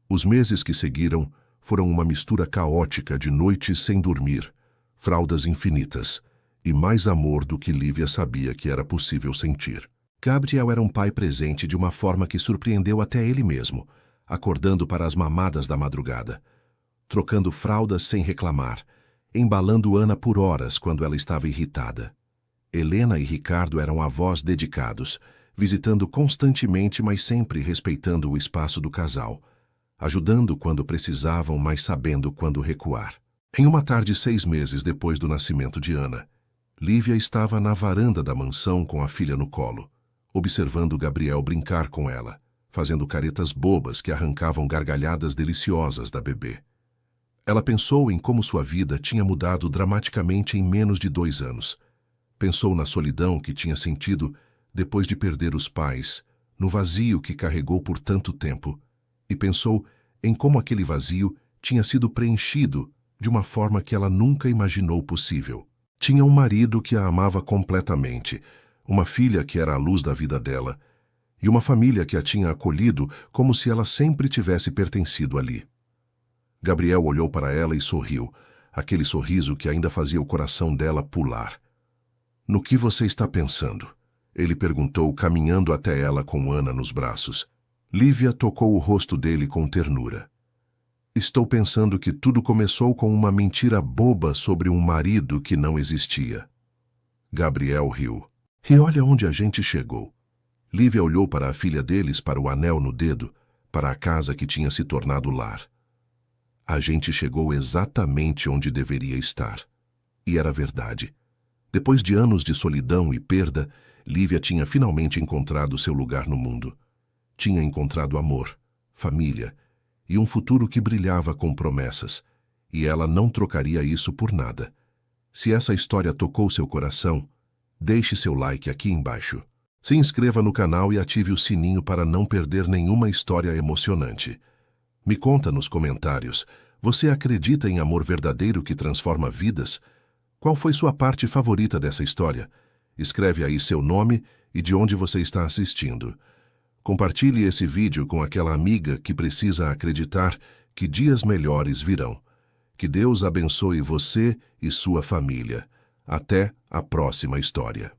[SPEAKER 1] Os meses que seguiram foram uma mistura caótica de noites sem dormir, fraldas infinitas e mais amor do que Lívia sabia que era possível sentir. Gabriel era um pai presente de uma forma que surpreendeu até ele mesmo, acordando para as mamadas da madrugada, trocando fraldas sem reclamar, embalando Ana por horas quando ela estava irritada. Helena e Ricardo eram avós dedicados, visitando constantemente, mas sempre respeitando o espaço do casal, ajudando quando precisavam, mas sabendo quando recuar. Em uma tarde 6 meses depois do nascimento de Ana, Lívia estava na varanda da mansão com a filha no colo, observando Gabriel brincar com ela, fazendo caretas bobas que arrancavam gargalhadas deliciosas da bebê. Ela pensou em como sua vida tinha mudado dramaticamente em menos de 2 anos. Pensou na solidão que tinha sentido depois de perder os pais, no vazio que carregou por tanto tempo, e pensou em como aquele vazio tinha sido preenchido de uma forma que ela nunca imaginou possível. Tinha um marido que a amava completamente, uma filha que era a luz da vida dela, e uma família que a tinha acolhido como se ela sempre tivesse pertencido ali. Gabriel olhou para ela e sorriu, aquele sorriso que ainda fazia o coração dela pular. "No que você está pensando?" ele perguntou, caminhando até ela com Ana nos braços. Lívia tocou o rosto dele com ternura. "Estou pensando que tudo começou com uma mentira boba sobre um marido que não existia." Gabriel riu. "E olha onde a gente chegou." Lívia olhou para a filha deles, para o anel no dedo, para a casa que tinha se tornado lar. "A gente chegou exatamente onde deveria estar." E era verdade. Depois de anos de solidão e perda, Lívia tinha finalmente encontrado seu lugar no mundo. Tinha encontrado amor, família e um futuro que brilhava com promessas, e ela não trocaria isso por nada. Se essa história tocou seu coração, deixe seu like aqui embaixo. Se inscreva no canal e ative o sininho para não perder nenhuma história emocionante. Me conta nos comentários, você acredita em amor verdadeiro que transforma vidas? Qual foi sua parte favorita dessa história? Escreve aí seu nome e de onde você está assistindo. Compartilhe esse vídeo com aquela amiga que precisa acreditar que dias melhores virão. Que Deus abençoe você e sua família. Até a próxima história.